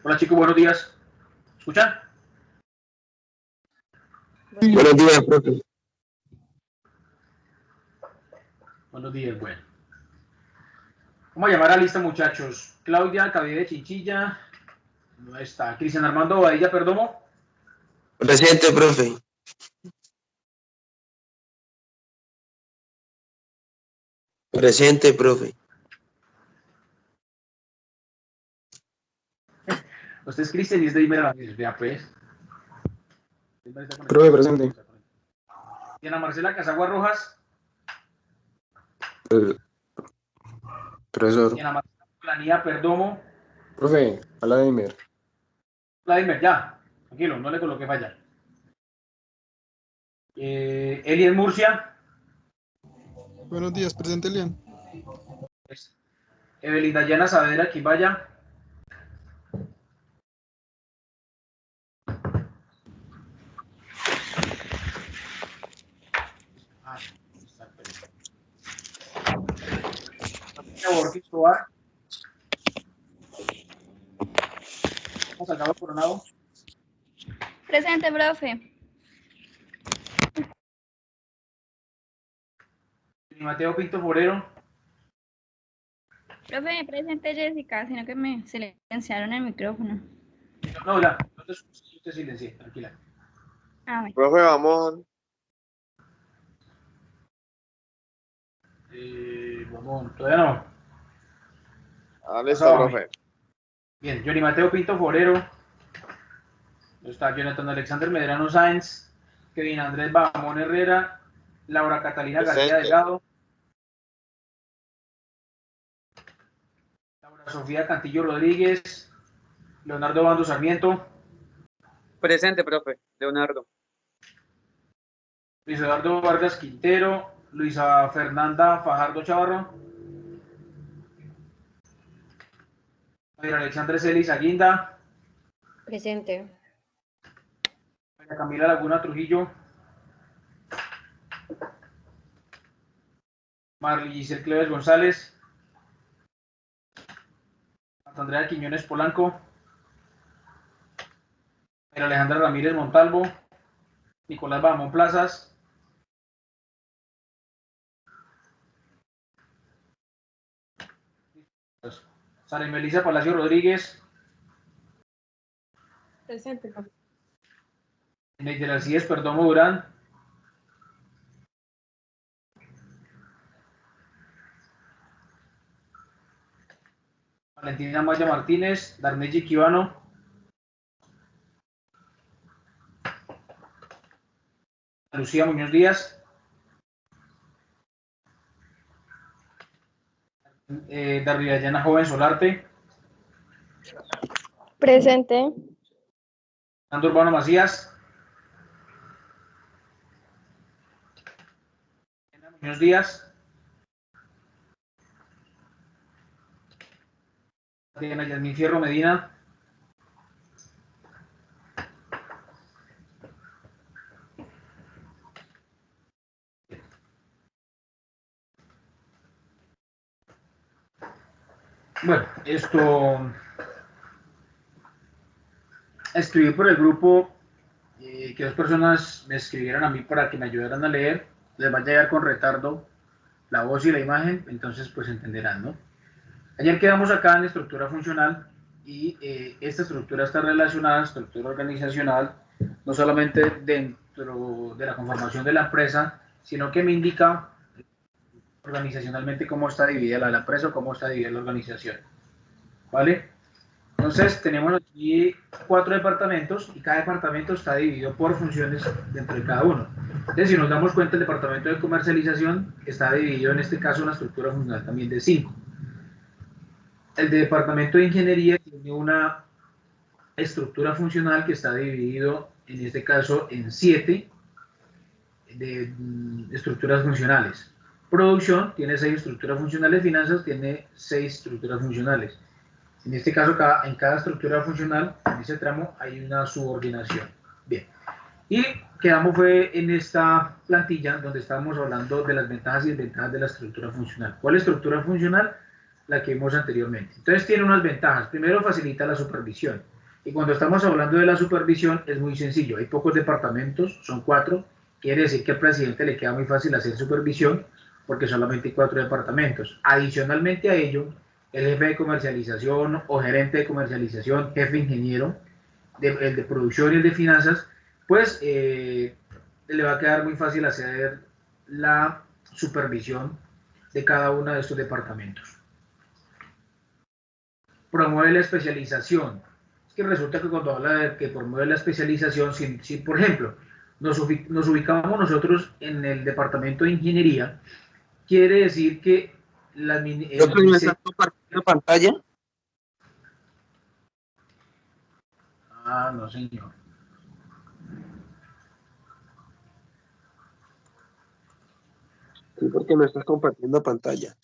Hola chicos, buenos días. ¿Escuchan? Buenos días, profe. Buenos días, bueno. Vamos a llamar a la lista, muchachos. Claudia Cavide de Chinchilla. No está. Cristian Armando Badilla Perdomo. Presente, profe. Presente, profe. Usted es Cristian y es de Imera. Vea, pues. Profe, presente. Diana Marcela Casagua Rojas. Profesor. Diana Marcela Planía Perdomo. Profe, Vladimir. Vladimir, ya. Tranquilo, no le coloqué falla. Elian Murcia. Buenos días, presente Elian. Evelyn Dayana Saavedra Quimbaya. Borges Tobar. Salgado Coronado. Presente, profe. Mateo Pinto Forero. Profe, presente Jessica, sino que me silenciaron el micrófono. No, ya, no te silencié, tranquila. Ah, bueno. Profe, vamos. Vamos, todavía no. Listo, profe. Bien, Johnny Mateo Pinto Forero. Está Jonathan Alexander Medrano Sáenz. Kevin Andrés Bamón Herrera. Laura Catalina García Delgado. Laura Sofía Cantillo Rodríguez. Leonardo Bando Sarmiento. Presente, profe. Leonardo. Luis Eduardo Vargas Quintero. Luisa Fernanda Fajardo Chavarro. Javier Alexandre Celis Aguinda. Presente. María Camila Laguna Trujillo. Marley Giselle Cleves González. Andrea Quiñones Polanco. María Alejandra Ramírez Montalvo. Nicolás Bamón Plazas. Sara Melissa Palacio Rodríguez. Presente, profe. Neider Alcides Perdomo Durán. Valentina Maya Martínez. Darneji Quivano. Lucía Muñoz Díaz. Darvidayana Joven Solarte. Presente. Fernando Urbano Macías. Muñoz Díaz. Diana Yasmín Fierro Medina. Bueno, esto escribí por el grupo que dos personas me escribieran a mí para que me ayudaran a leer. Les va a llegar con retardo la voz y la imagen, entonces pues entenderán, ¿no? Ayer quedamos acá en estructura funcional y esta estructura está relacionada a la estructura organizacional, no solamente dentro de la conformación de la empresa, sino que me indica organizacionalmente cómo está dividida la empresa o cómo está dividida la organización. ¿Vale? Entonces tenemos aquí 4 departamentos y cada departamento está dividido por funciones dentro de cada uno. Entonces si nos damos cuenta, el departamento de comercialización está dividido en este caso una estructura funcional también de 5. El departamento de ingeniería tiene una estructura funcional que está dividido en este caso en 7 de estructuras funcionales. Producción tiene 6 estructuras funcionales, finanzas tiene 6 estructuras funcionales. En este caso, en cada estructura funcional, en ese tramo, hay una subordinación. Bien. Y quedamos fue en esta plantilla donde estábamos hablando de las ventajas y desventajas de la estructura funcional. ¿Cuál estructura funcional? la que vimos anteriormente. Entonces tiene unas ventajas. Primero, facilita la supervisión. Y cuando estamos hablando de la supervisión es muy sencillo. Hay pocos departamentos, son 4. Quiere decir que al presidente le queda muy fácil hacer supervisión porque solamente hay 4 departamentos. Adicionalmente a ello, el jefe de comercialización o gerente de comercialización, jefe ingeniero, el de producción y el de finanzas, pues le va a quedar muy fácil hacer la supervisión de cada uno de estos departamentos. Promueve la especialización. Es que resulta que cuando habla de que promueve la especialización, si por ejemplo nos ubicamos nosotros en el departamento de ingeniería, quiere decir que ¿Profe, me estás compartiendo pantalla? no señor. Sí, porque me estás compartiendo pantalla.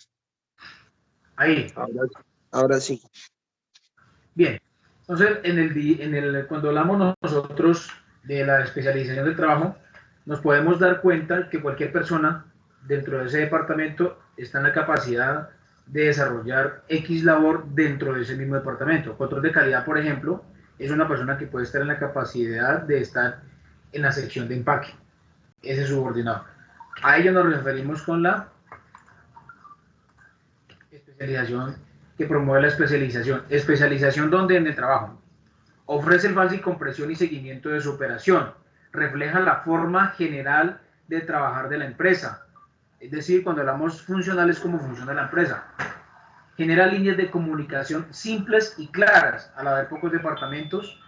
Ahí. Ahora sí. Bien. Entonces, cuando hablamos nosotros de la especialización del trabajo, nos podemos dar cuenta que cualquier persona dentro de ese departamento está en la capacidad de desarrollar X labor dentro de ese mismo departamento. Control de calidad, por ejemplo, es una persona que puede estar en la capacidad de estar en la sección de empaque. Ese es subordinado. A ello nos referimos con la especialización que promueve la especialización. Especialización donde en el trabajo. Ofrece el fácil compresión y seguimiento de su operación. Refleja la forma general de trabajar de la empresa. Es decir, cuando hablamos funcionales, cómo funciona la empresa. Genera líneas de comunicación simples y claras. Al haber pocos departamentos,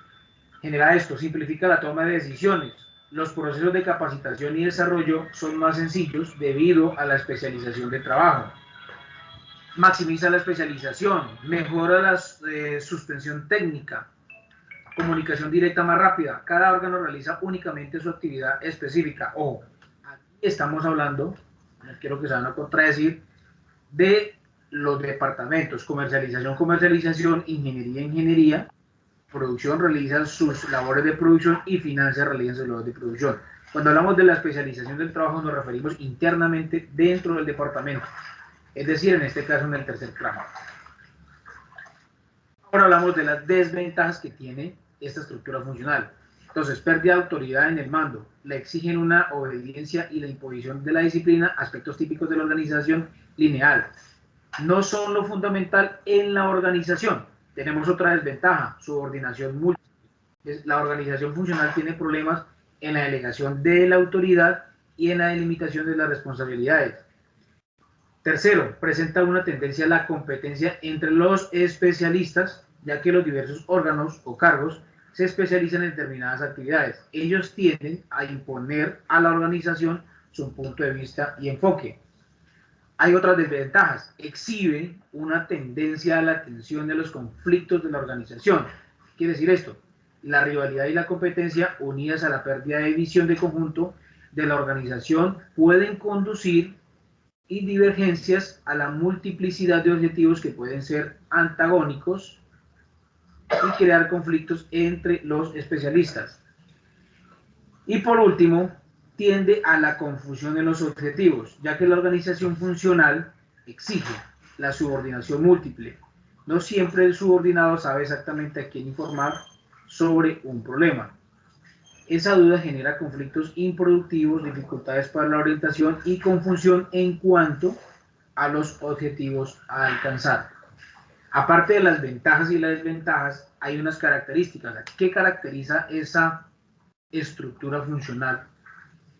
genera esto. Simplifica la toma de decisiones. Los procesos de capacitación y desarrollo son más sencillos debido a la especialización de trabajo. Maximiza la especialización. Mejora la suspensión técnica. Comunicación directa más rápida. Cada órgano realiza únicamente su actividad específica. Ojo, aquí estamos hablando, no quiero que se van a contradecir, de los departamentos. Comercialización, ingeniería. Producción realiza sus labores de producción y finanzas realizan sus labores de producción. Cuando hablamos de la especialización del trabajo nos referimos internamente dentro del departamento. Es decir, en este caso en el tercer plano. Ahora hablamos de las desventajas que tiene esta estructura funcional. Entonces, pérdida de autoridad en el mando. Le exigen una obediencia y la imposición de la disciplina, aspectos típicos de la organización lineal. No son lo fundamental en la organización. Tenemos otra desventaja, subordinación múltiple. La organización funcional tiene problemas en la delegación de la autoridad y en la delimitación de las responsabilidades. Tercero, presenta una tendencia a la competencia entre los especialistas, ya que los diversos órganos o cargos se especializan en determinadas actividades. Ellos tienden a imponer a la organización su punto de vista y enfoque. Hay otras desventajas. Exhibe una tendencia a la atención de los conflictos de la organización. ¿Qué quiere decir esto? La rivalidad y la competencia, unidas a la pérdida de visión de conjunto de la organización, pueden conducir y divergencias a la multiplicidad de objetivos que pueden ser antagónicos y crear conflictos entre los especialistas. Y por último, tiende a la confusión en los objetivos, ya que la organización funcional exige la subordinación múltiple. No siempre el subordinado sabe exactamente a quién informar sobre un problema. Esa duda genera conflictos improductivos, dificultades para la orientación y confusión en cuanto a los objetivos a alcanzar. Aparte de las ventajas y las desventajas, hay unas características. ¿Qué caracteriza esa estructura funcional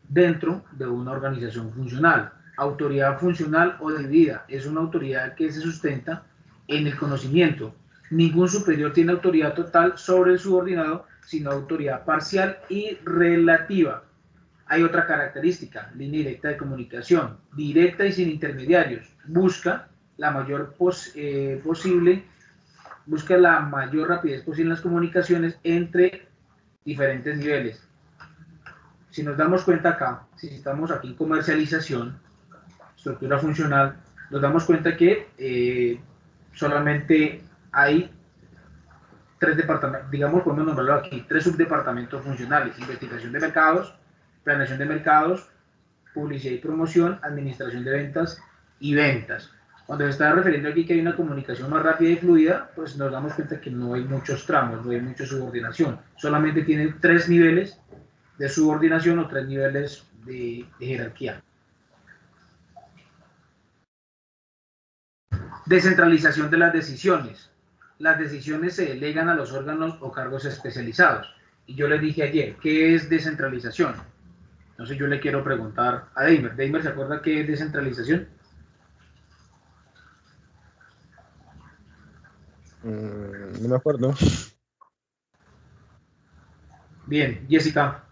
dentro de una organización funcional? Autoridad funcional o dividida. Es una autoridad que se sustenta en el conocimiento. Ningún superior tiene autoridad total sobre el subordinado, sino autoridad parcial y relativa. Hay otra característica, línea directa de comunicación, directa y sin intermediarios. Busca la mayor rapidez posible en las comunicaciones entre diferentes niveles. Si nos damos cuenta acá, si estamos aquí en comercialización, estructura funcional, nos damos cuenta que solamente hay 3 departamentos, digamos, podemos nombrarlo aquí, 3 subdepartamentos funcionales: investigación de mercados, planeación de mercados, publicidad y promoción, administración de ventas y ventas. Cuando se está refiriendo aquí que hay una comunicación más rápida y fluida, pues nos damos cuenta que no hay muchos tramos, no hay mucha subordinación. Solamente tienen 3 niveles de subordinación o 3 niveles de jerarquía. Descentralización de las decisiones. Las decisiones se delegan a los órganos o cargos especializados. Y yo les dije ayer, ¿qué es descentralización? Entonces yo le quiero preguntar a Deimer. ¿Deimer se acuerda qué es descentralización? No me acuerdo. Bien, Jessica.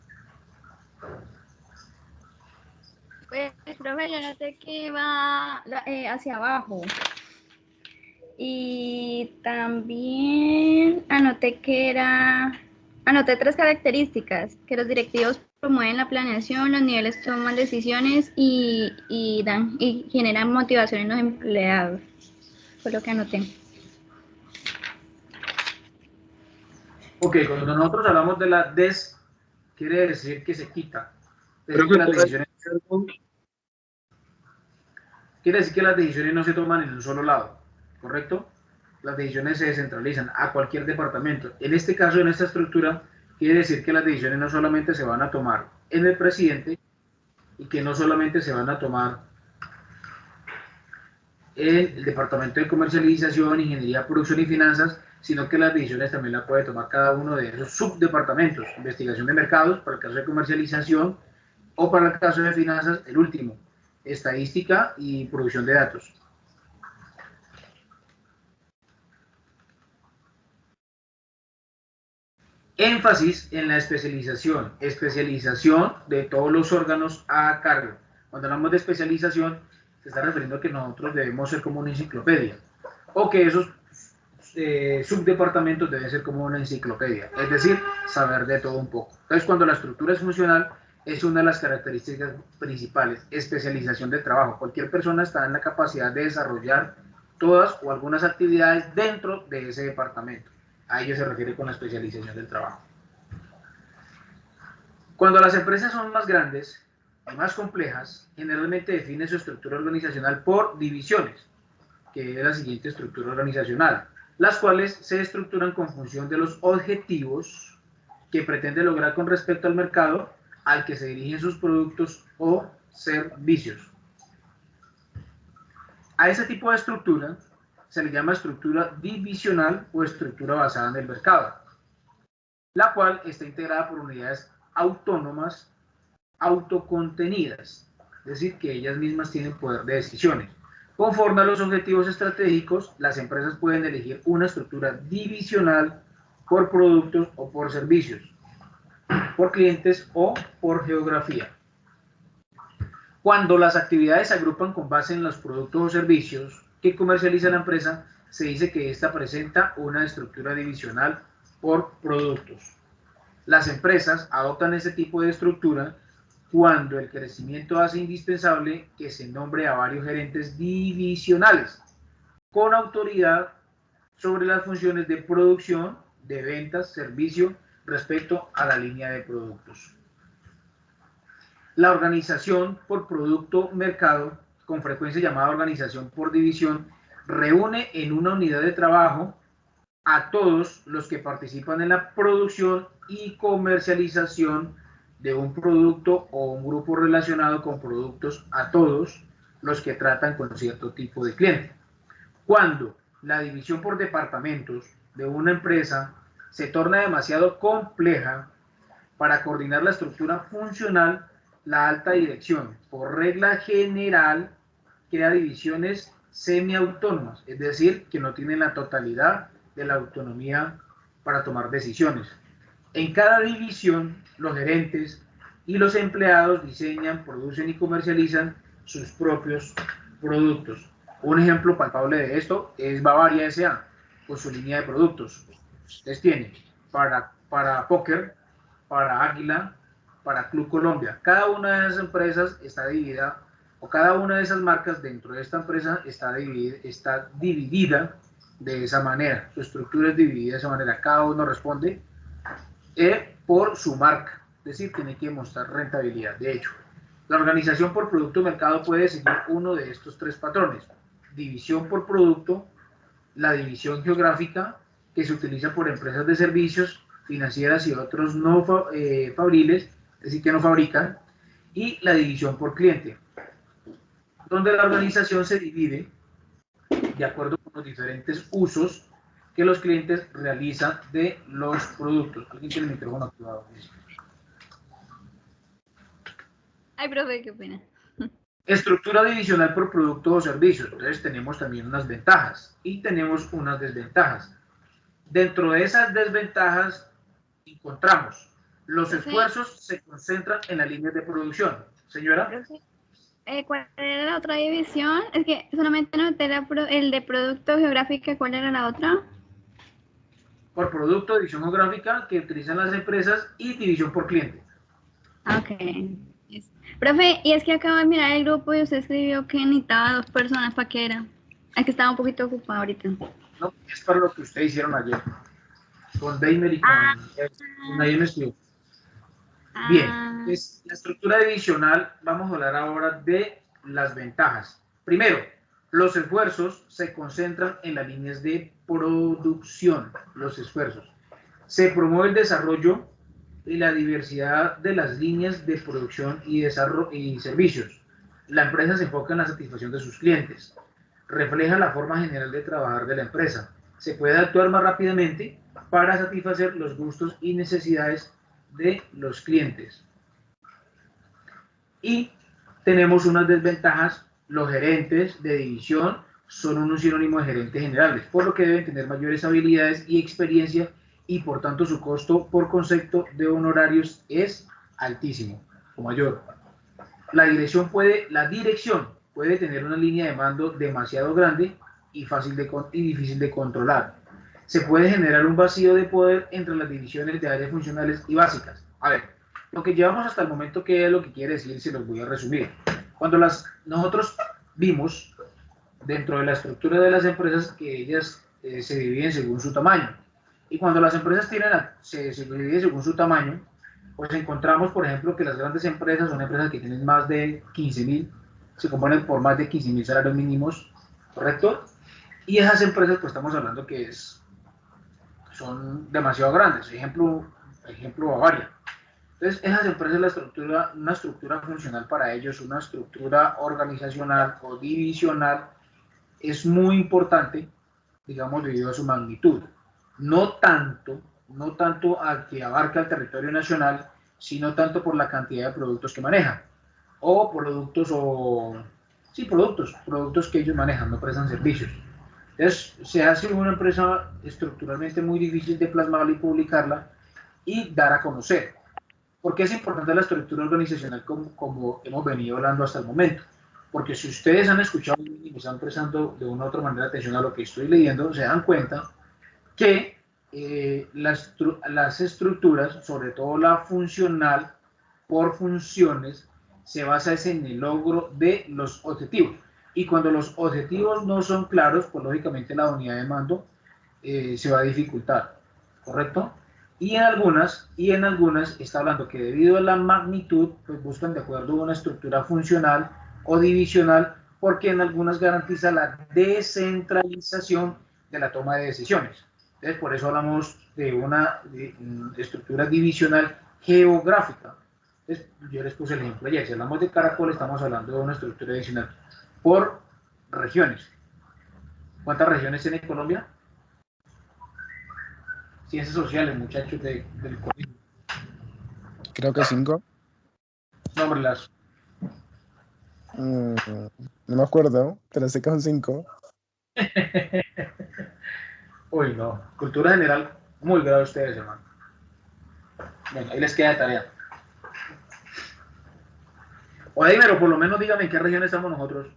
Pues, profe, yo noté que va hacia abajo. Y también anoté 3 características, que los directivos promueven la planeación, los niveles toman decisiones y generan motivación en los empleados. Fue lo que anoté. Ok, cuando nosotros hablamos de la quiere decir que se quita. Profe, Quiere decir que las decisiones no se toman en un solo lado, ¿correcto? Las decisiones se descentralizan a cualquier departamento. En este caso, en esta estructura, quiere decir que las decisiones no solamente se van a tomar en el presidente y que no solamente se van a tomar en el departamento de comercialización, ingeniería, producción y finanzas, sino que las decisiones también las puede tomar cada uno de esos subdepartamentos, investigación de mercados para el caso de comercialización o para el caso de finanzas, el último, estadística y producción de datos. Énfasis en la especialización de todos los órganos a cargo. Cuando hablamos de especialización, se está refiriendo a que nosotros debemos ser como una enciclopedia, o que esos subdepartamentos deben ser como una enciclopedia, es decir, saber de todo un poco. Entonces, cuando la estructura es funcional, es una de las características principales, especialización de trabajo. Cualquier persona está en la capacidad de desarrollar todas o algunas actividades dentro de ese departamento. A ello se refiere con la especialización del trabajo. Cuando las empresas son más grandes y más complejas, generalmente define su estructura organizacional por divisiones, que es la siguiente estructura organizacional, las cuales se estructuran con función de los objetivos que pretende lograr con respecto al mercado al que se dirigen sus productos o servicios. A ese tipo de estructura se le llama estructura divisional o estructura basada en el mercado, la cual está integrada por unidades autónomas, autocontenidas, es decir, que ellas mismas tienen poder de decisiones. Conforme a los objetivos estratégicos, las empresas pueden elegir una estructura divisional por productos o por servicios, por clientes o por geografía. Cuando las actividades se agrupan con base en los productos o servicios que comercializa la empresa, se dice que ésta presenta una estructura divisional por productos. Las empresas adoptan este tipo de estructura cuando el crecimiento hace indispensable que se nombre a varios gerentes divisionales con autoridad sobre las funciones de producción, de ventas, servicio respecto a la línea de productos. La organización por producto mercado, con frecuencia llamada organización por división, reúne en una unidad de trabajo a todos los que participan en la producción y comercialización de un producto o un grupo relacionado con productos, a todos los que tratan con cierto tipo de cliente. Cuando la división por departamentos de una empresa se torna demasiado compleja para coordinar la estructura funcional, la alta dirección, por regla general, crea divisiones semiautónomas, es decir, que no tienen la totalidad de la autonomía para tomar decisiones. En cada división, los gerentes y los empleados diseñan, producen y comercializan sus propios productos. Un ejemplo palpable de esto es Bavaria S.A. con su línea de productos. Ustedes tienen para Póker, para Águila, para Club Colombia. Cada una de esas empresas está dividida, o cada una de esas marcas dentro de esta empresa está dividida de esa manera. Su estructura es dividida de esa manera. Cada uno responde por su marca, es decir, tiene que mostrar rentabilidad. De hecho, la organización por producto o mercado puede seguir uno de estos 3 patrones. división por producto, la división geográfica que se utiliza por empresas de servicios, financieras y otros no fabriles, es decir, que no fabrican, y la división por cliente, donde la organización se divide de acuerdo con los diferentes usos que los clientes realizan de los productos. ¿Alguien tiene el micrófono activado? Ay, profe, qué pena. Estructura divisional por producto o servicio. Entonces tenemos también unas ventajas y tenemos unas desventajas. Dentro de esas desventajas encontramos los esfuerzos se concentran en las líneas de producción. Señora. Profe, ¿cuál era la otra división? Es que solamente noté el de producto geográfico. ¿Cuál era la otra? Por producto, división geográfica que utilizan las empresas y división por cliente. Ok. Yes. Profe, y es que acabo de mirar el grupo y usted escribió que necesitaba 2 personas. ¿Para qué era? Es que estaba un poquito ocupada ahorita. No, es para lo que ustedes hicieron ayer. Con Daimer y con nadie me escribió. Bien, pues la estructura divisional, vamos a hablar ahora de las ventajas. Primero, los esfuerzos se concentran en las líneas de producción, los esfuerzos. Se promueve el desarrollo y la diversidad de las líneas de producción y desarrollo y servicios. La empresa se enfoca en la satisfacción de sus clientes. Refleja la forma general de trabajar de la empresa. Se puede actuar más rápidamente para satisfacer los gustos y necesidades de los clientes. Y tenemos unas desventajas. Los gerentes de división son un sinónimo de gerentes generales, por lo que deben tener mayores habilidades y experiencia y por tanto su costo por concepto de honorarios es altísimo o mayor. La dirección puede tener una línea de mando demasiado grande y difícil de controlar. Se puede generar un vacío de poder entre las divisiones de áreas funcionales y básicas. A ver, lo que llevamos hasta el momento, ¿qué es lo que quiere decir? Se los voy a resumir. Cuando nosotros vimos dentro de la estructura de las empresas que ellas se dividen según su tamaño. Y cuando las empresas se dividen según su tamaño, pues encontramos, por ejemplo, que las grandes empresas son empresas que tienen más de 15.000, se componen por más de 15.000 salarios mínimos, ¿correcto? Y esas empresas, pues estamos hablando que son demasiado grandes. Ejemplo Bavaria. Entonces, esas empresas, una estructura funcional para ellos, una estructura organizacional o divisional, es muy importante, digamos, debido a su magnitud. No tanto a que abarca el territorio nacional, sino tanto por la cantidad de productos que manejan. O productos que ellos manejan, no prestan servicios. Entonces, se hace una empresa estructuralmente muy difícil de plasmarla y publicarla y dar a conocer. ¿Por qué es importante la estructura organizacional como hemos venido hablando hasta el momento? Porque si ustedes han escuchado y me están prestando de una u otra manera atención a lo que estoy leyendo, se dan cuenta que las estructuras, sobre todo la funcional por funciones, se basa en el logro de los objetivos. Y cuando los objetivos no son claros, pues lógicamente la unidad de mando se va a dificultar, ¿correcto? Y en algunas está hablando que debido a la magnitud, pues buscan de acuerdo a una estructura funcional o divisional, porque en algunas garantiza la descentralización de la toma de decisiones. Entonces, por eso hablamos de una estructura divisional geográfica. Entonces, yo les puse el ejemplo ayer. Si hablamos de Caracol, estamos hablando de una estructura divisional por regiones. ¿Cuántas regiones tiene Colombia? Ciencias sociales, muchachos del colegio. Creo que 5. Nómbrelas. No me acuerdo, pero sé que son 5. Uy, no. Cultura general, muy grave ustedes, hermano. Bueno, ahí les queda de tarea. O pero por lo menos díganme en qué región estamos nosotros.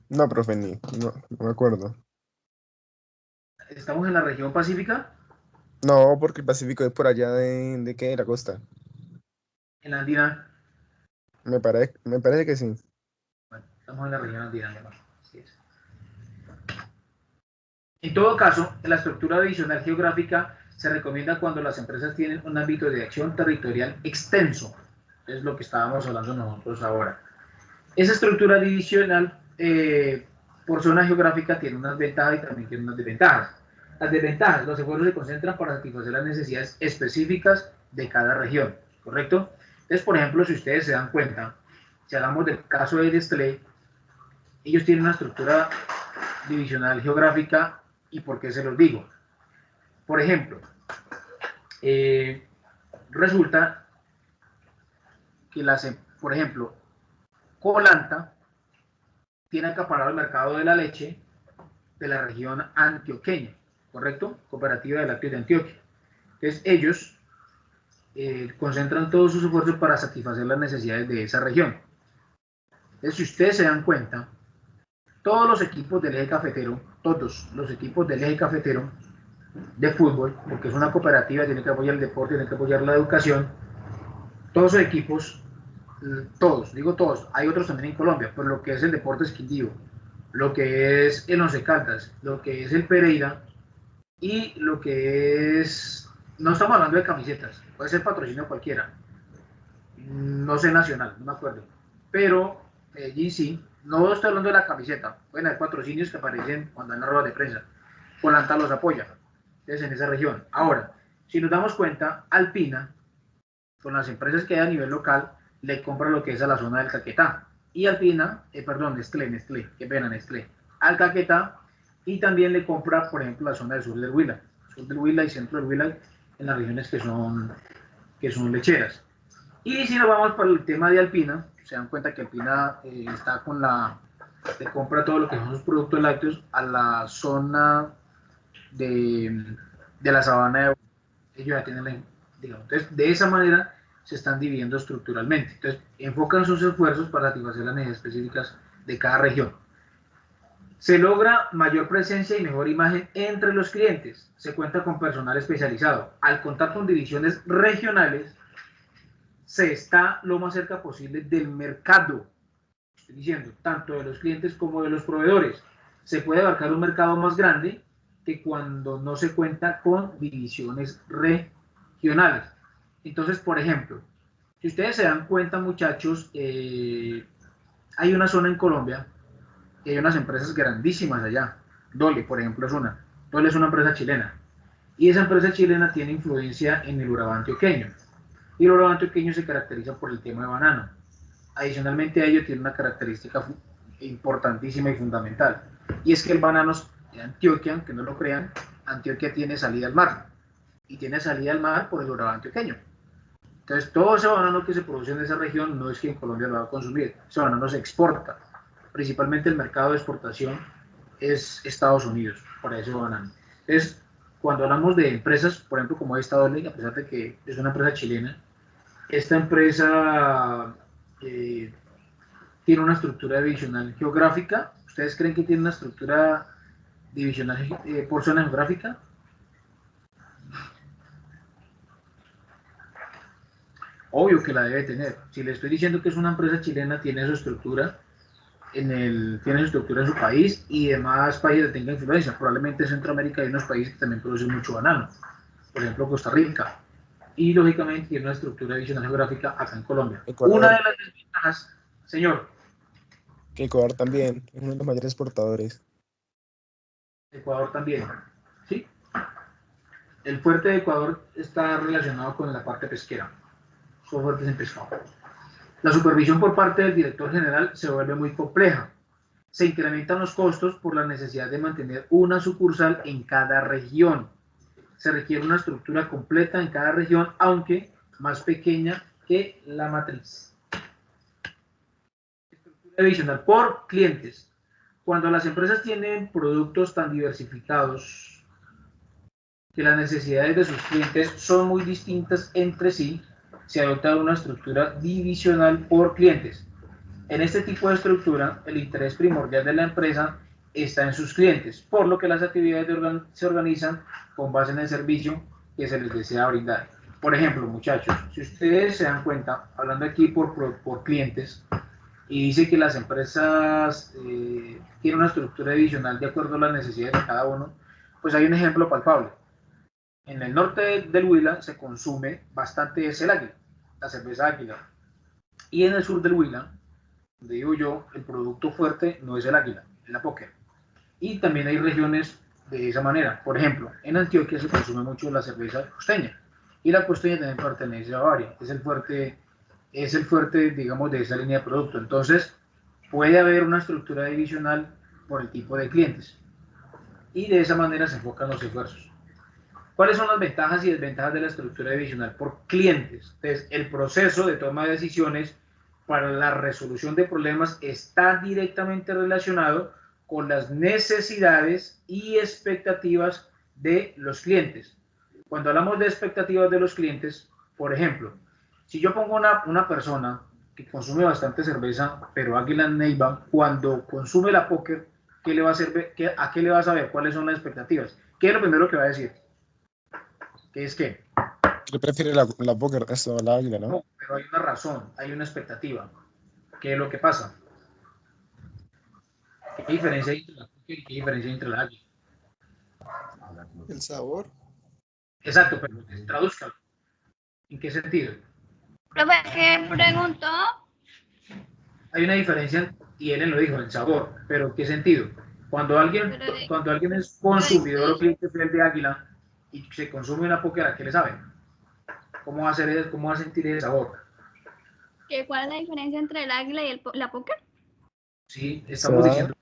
No, profe, no me acuerdo. ¿Estamos en la región pacífica? No, porque el Pacífico es por allá de ¿qué? La costa. ¿En la andina? Me parece que sí. Bueno, estamos en la región andina, hermano. Así es. En todo caso, la estructura divisional geográfica se recomienda cuando las empresas tienen un ámbito de acción territorial extenso. Es lo que estábamos hablando nosotros ahora. Esa estructura divisional por zona geográfica tiene unas ventajas y también tiene unas desventajas. Las desventajas, los esfuerzos se concentran para satisfacer las necesidades específicas de cada región, ¿correcto? Entonces, por ejemplo, si ustedes se dan cuenta, si hablamos del caso de Nestlé, ellos tienen una estructura divisional geográfica. ¿Y por qué se los digo? Por ejemplo, resulta que por ejemplo, Colanta tiene acaparado el mercado de la leche de la región antioqueña, ¿correcto? Cooperativa de Lácteos de Antioquia. Entonces ellos concentran todos sus esfuerzos para satisfacer las necesidades de esa región. Entonces, si ustedes se dan cuenta, todos los equipos del eje cafetero, todos los equipos del eje cafetero de fútbol, porque es una cooperativa, tiene que apoyar el deporte, tiene que apoyar la educación, todos los equipos, todos, digo todos, hay otros también en Colombia, pero lo que es el Deportes Quindío, lo que es el Once Caldas, lo que es el Pereira y lo que es, no estamos hablando de camisetas, puede ser patrocinio cualquiera, no sé nacional, no me acuerdo, pero GC, no estoy hablando de la camiseta, pueden haber patrocinios que aparecen cuando hay una rueda de prensa, Colanta los apoya, entonces en esa región. Ahora, si nos damos cuenta, Alpina, con las empresas que hay a nivel local, le compra lo que es a la zona del Caquetá, y Alpina, Nestlé, qué pena, Nestlé, al Caquetá, y también le compra, por ejemplo, la zona del sur del Huila y centro del Huila, en las regiones que son lecheras. Y si nos vamos para el tema de Alpina, se dan cuenta que Alpina está le compra todo lo que son sus productos lácteos a la zona de la sabana de ellos ya tienen digamos. Entonces, de esa manera se están dividiendo estructuralmente. Entonces, enfocan sus esfuerzos para satisfacer las necesidades específicas de cada región. Se logra mayor presencia y mejor imagen entre los clientes. Se cuenta con personal especializado. Al contar con divisiones regionales, se está lo más cerca posible del mercado. Estoy diciendo, tanto de los clientes como de los proveedores. Se puede abarcar un mercado más grande que cuando no se cuenta con divisiones regionales. Entonces, por ejemplo, si ustedes se dan cuenta, muchachos, hay una zona en Colombia y hay unas empresas grandísimas allá. Dole, por ejemplo, es una. Dole es una empresa chilena. Y esa empresa chilena tiene influencia en el Urabá antioqueño. Y el Urabá antioqueño se caracteriza por el tema de banano. Adicionalmente a ello tiene una característica importantísima y fundamental. Y es que el banano de Antioquia, aunque no lo crean, Antioquia tiene salida al mar. Y tiene salida al mar por el Urabá antioqueño. Entonces, todo ese banano que se produce en esa región no es que en Colombia lo va a consumir. Ese banano se exporta. Principalmente el mercado de exportación es Estados Unidos para ese banano. Entonces, cuando hablamos de empresas, por ejemplo, como esta Dole, a pesar de que es una empresa chilena, esta empresa tiene una estructura divisional geográfica. ¿Ustedes creen que tiene una estructura divisional por zona geográfica? Obvio que la debe tener. Si le estoy diciendo que es una empresa chilena, tiene su estructura tiene su estructura en su país y demás países tengan influencia. Probablemente en Centroamérica hay unos países que también producen mucho banano, por ejemplo Costa Rica, y lógicamente tiene una estructura adicional geográfica acá en Colombia. Ecuador. Una de las desventajas, señor. Ecuador también es uno de los mayores exportadores. Ecuador también, ¿sí? El fuerte de Ecuador está relacionado con la parte pesquera, son fuertes en pescado. La supervisión por parte del director general se vuelve muy compleja. Se incrementan los costos por la necesidad de mantener una sucursal en cada región. Se requiere una estructura completa en cada región, aunque más pequeña que la matriz. Estructura adicional por clientes. Cuando las empresas tienen productos tan diversificados que las necesidades de sus clientes son muy distintas entre sí, se adopta una estructura divisional por clientes. En este tipo de estructura, el interés primordial de la empresa está en sus clientes, por lo que las actividades se organizan con base en el servicio que se les desea brindar. Por ejemplo, muchachos, si ustedes se dan cuenta, hablando aquí por clientes, y dice que las empresas tienen una estructura divisional de acuerdo a las necesidades de cada uno, pues hay un ejemplo palpable. En el norte del Huila se consume bastante el águila, la cerveza águila. Y en el sur del Huila, donde digo yo, el producto fuerte no es el águila, es la póker. Y también hay regiones de esa manera. Por ejemplo, en Antioquia se consume mucho la cerveza costeña. Y la costeña también pertenece a Bavaria. Es el fuerte, digamos, de esa línea de producto. Entonces, puede haber una estructura divisional por el tipo de clientes. Y de esa manera se enfocan los esfuerzos. ¿Cuáles son las ventajas y desventajas de la estructura divisional por clientes? Entonces, el proceso de toma de decisiones para la resolución de problemas está directamente relacionado con las necesidades y expectativas de los clientes. Cuando hablamos de expectativas de los clientes, por ejemplo, si yo pongo una persona que consume bastante cerveza, pero Águila Neiva, cuando consume la póker, ¿qué le va a hacer? ¿A qué le va a saber? ¿Cuáles son las expectativas? ¿Qué es lo primero que va a decir? ¿Qué es qué? Yo prefiero la póker, esto, la águila, ¿no? No, pero hay una razón, hay una expectativa. ¿Qué es lo que pasa? ¿Qué diferencia hay entre la póker y qué diferencia hay entre la águila? El sabor. Exacto, pero tradúzcalo. ¿En qué sentido? Profe, ¿qué preguntó? Hay una diferencia, y él lo dijo, el sabor, pero ¿en qué sentido? Cuando alguien es consumidor o cliente fiel de águila y se consume una póker, ¿a qué le sabe? ¿Cómo va a sentir el sabor? ¿Cuál es la diferencia entre el águila y la póker? Sí, estamos diciendo.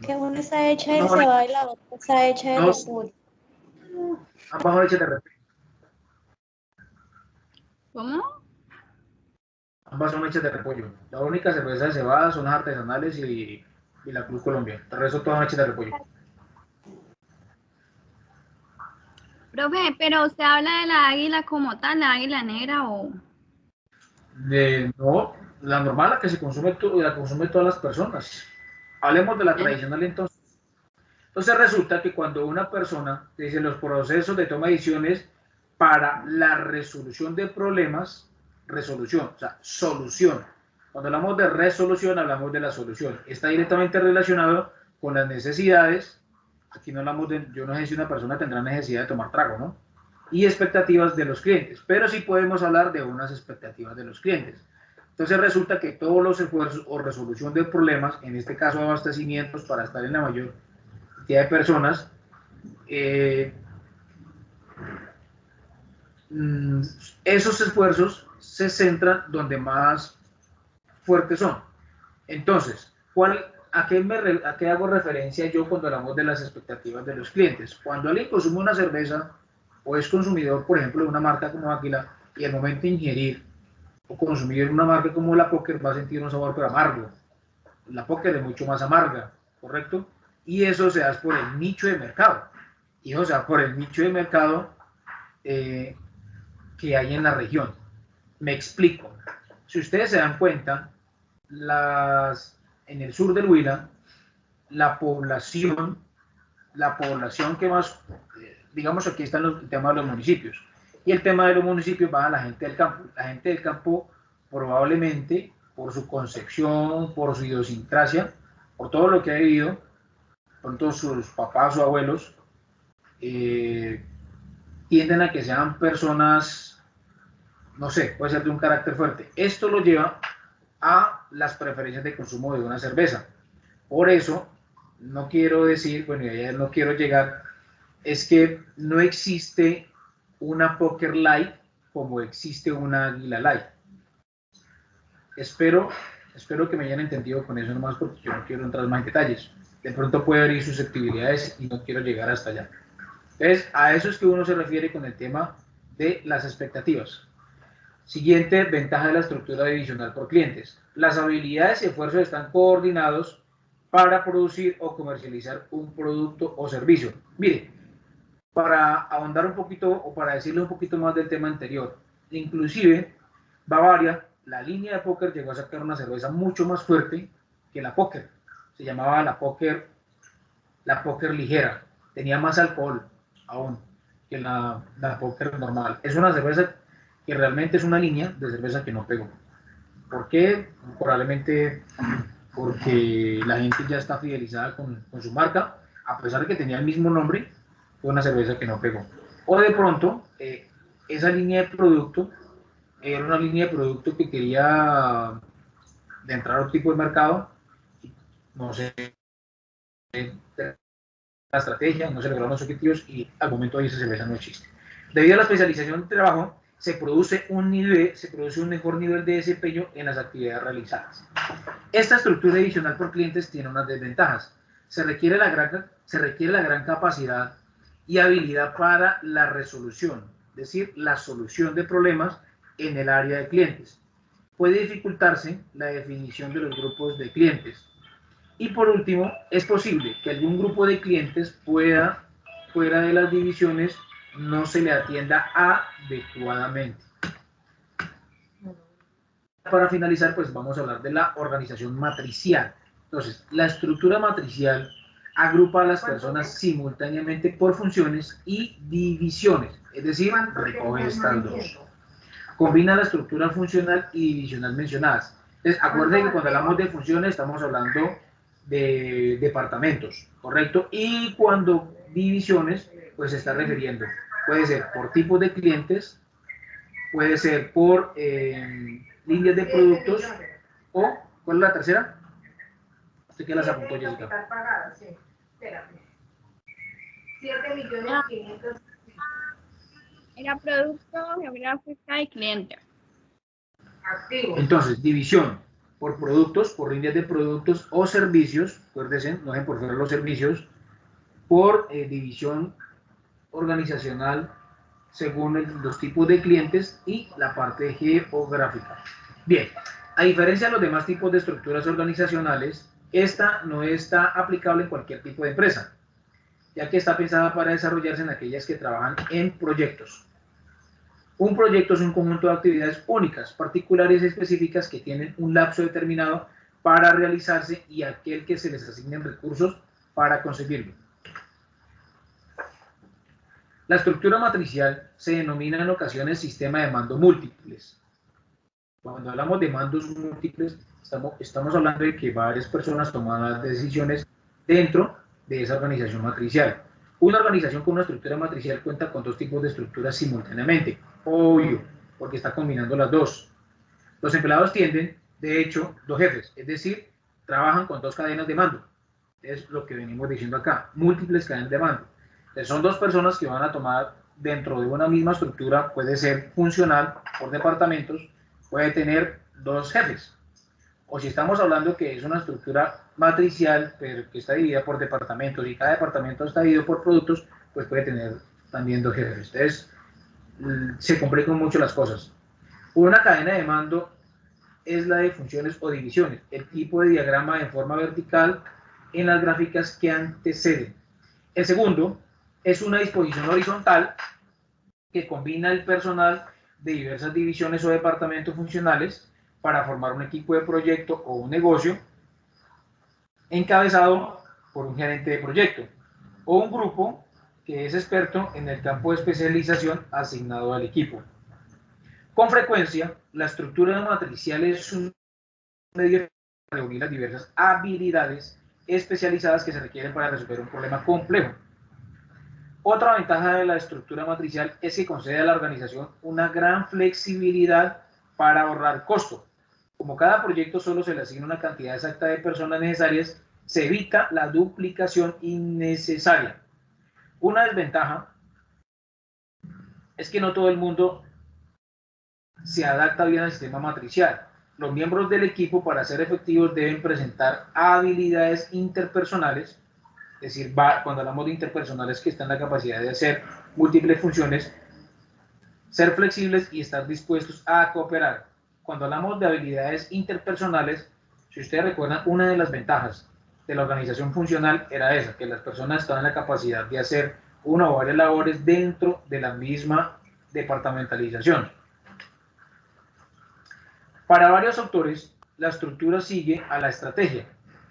Que una está hecha de No, cebada y la otra está hecha de no. repollo. Ambas son hechas de repollo. ¿Cómo? Ambas son hechas de repollo. La única cerveza de cebada son las artesanales y la Cruz Colombia. El resto todas son hechas de repollo. Profe, pero usted habla de la águila como tal, la águila negra o... No, la normal, la que se consume, la consume todas las personas. Hablemos de la tradicional entonces. Entonces resulta que cuando una persona dice los procesos de toma de decisiones para la resolución de problemas, resolución, o sea, solución. Cuando hablamos de resolución, hablamos de la solución. Está directamente relacionado con las necesidades. Aquí no hablamos de, yo no sé si una persona tendrá necesidad de tomar trago, ¿no? Y expectativas de los clientes, pero sí podemos hablar de unas expectativas de los clientes. Entonces resulta que todos los esfuerzos o resolución de problemas, en este caso abastecimientos para estar en la mayor cantidad de personas, esos esfuerzos se centran donde más fuertes son. Entonces, ¿a qué hago referencia yo cuando hablamos de las expectativas de los clientes? Cuando alguien consume una cerveza o es consumidor, por ejemplo, de una marca como Águila, y al momento de ingerir o consumir una marca como la póker va a sentir un sabor pero amargo. La póker es mucho más amarga, ¿correcto? Y eso se da por el nicho de mercado. Y o sea, por el nicho de mercado que hay en la región. Me explico. Si ustedes se dan cuenta, en el sur del Huila, la población que más, digamos, aquí están el tema de los municipios. Y el tema de los municipios va a la gente del campo. La gente del campo probablemente, por su concepción, por su idiosincrasia, por todo lo que ha vivido, por todos sus papás o abuelos, tienden a que sean personas, no sé, puede ser de un carácter fuerte. Esto lo lleva a las preferencias de consumo de una cerveza. Por eso, no quiero decir, bueno, ya no quiero llegar, es que no existe una Póker Light como existe una Águila Light. Espero que me hayan entendido con eso nomás, porque yo no quiero entrar más en detalles. De pronto puede haber susceptibilidades y no quiero llegar hasta allá. Entonces, a eso es que uno se refiere con el tema de las expectativas. Siguiente ventaja de la estructura divisional por clientes. Las habilidades y esfuerzos están coordinados para producir o comercializar un producto o servicio. Mire, para ahondar un poquito o para decirle un poquito más del tema anterior, inclusive Bavaria, la línea de póker, llegó a sacar una cerveza mucho más fuerte que la póker. Se llamaba la póker ligera. Tenía más alcohol aún que la póker normal. Es una cerveza que realmente es una línea de cerveza que no pegó. ¿Por qué? Probablemente porque la gente ya está fidelizada con su marca, a pesar de que tenía el mismo nombre, fue una cerveza que no pegó. O de pronto, esa línea de producto era una línea de producto que quería de entrar a otro tipo de mercado, no sé, la estrategia, no se lograron los objetivos y al momento de irse se no existe. Debido a la especialización del trabajo, se produce un mejor nivel de desempeño en las actividades realizadas. Esta estructura adicional por clientes tiene unas desventajas. Se requiere la gran capacidad y habilidad para la resolución, es decir, la solución de problemas en el área de clientes. Puede dificultarse la definición de los grupos de clientes. Y por último, es posible que algún grupo de clientes fuera de las divisiones, no se le atienda adecuadamente. Para finalizar, pues vamos a hablar de la organización matricial. Entonces, la estructura matricial agrupa a las personas simultáneamente por funciones y divisiones, es decir, recoge estas dos. Combina la estructura funcional y divisional mencionadas. Entonces, acuérdense que cuando hablamos de funciones estamos hablando de departamentos, ¿correcto? Y cuando divisiones, pues se está refiriendo, puede ser por tipos de clientes, puede ser por líneas de productos, o, ¿cuál es la tercera? ¿Usted qué las apuntó, Jessica? Era producto, geográfica y cliente. Entonces, división por productos, por líneas de productos o servicios, acuérdense, no dejen por fuera los servicios, por división organizacional según los tipos de clientes y la parte geográfica. Bien, a diferencia de los demás tipos de estructuras organizacionales, esta no está aplicable en cualquier tipo de empresa, ya que está pensada para desarrollarse en aquellas que trabajan en proyectos. Un proyecto es un conjunto de actividades únicas, particulares y específicas que tienen un lapso determinado para realizarse y aquel que se les asignen recursos para conseguirlo. La estructura matricial se denomina en ocasiones sistema de mando múltiples. Cuando hablamos de mandos múltiples, estamos hablando de que varias personas toman las decisiones dentro de esa organización matricial. Una organización con una estructura matricial cuenta con dos tipos de estructuras simultáneamente, obvio, porque está combinando las dos. Los empleados tienen, de hecho, dos jefes, es decir, trabajan con dos cadenas de mando. Es lo que venimos diciendo acá, múltiples cadenas de mando. Entonces, son dos personas que van a tomar dentro de una misma estructura, puede ser funcional por departamentos, puede tener dos jefes. O si estamos hablando que es una estructura matricial, pero que está dividida por departamentos y cada departamento está dividido por productos, pues puede tener también dos jefes. Entonces, se complican mucho las cosas. Una cadena de mando es la de funciones o divisiones, el tipo de diagrama en forma vertical en las gráficas que anteceden. El segundo es una disposición horizontal que combina el personal de diversas divisiones o departamentos funcionales para formar un equipo de proyecto o un negocio encabezado por un gerente de proyecto o un grupo que es experto en el campo de especialización asignado al equipo. Con frecuencia, la estructura matricial es un medio para reunir las diversas habilidades especializadas que se requieren para resolver un problema complejo. Otra ventaja de la estructura matricial es que concede a la organización una gran flexibilidad para ahorrar costo. Como cada proyecto solo se le asigna una cantidad exacta de personas necesarias, se evita la duplicación innecesaria. Una desventaja es que no todo el mundo se adapta bien al sistema matricial. Los miembros del equipo, para ser efectivos, deben presentar habilidades interpersonales, es decir, cuando hablamos de interpersonales, que están en la capacidad de hacer múltiples funciones, ser flexibles y estar dispuestos a cooperar. Cuando hablamos de habilidades interpersonales, si ustedes recuerdan, una de las ventajas de la organización funcional era esa, que las personas estaban en la capacidad de hacer una o varias labores dentro de la misma departamentalización. Para varios autores, la estructura sigue a la estrategia.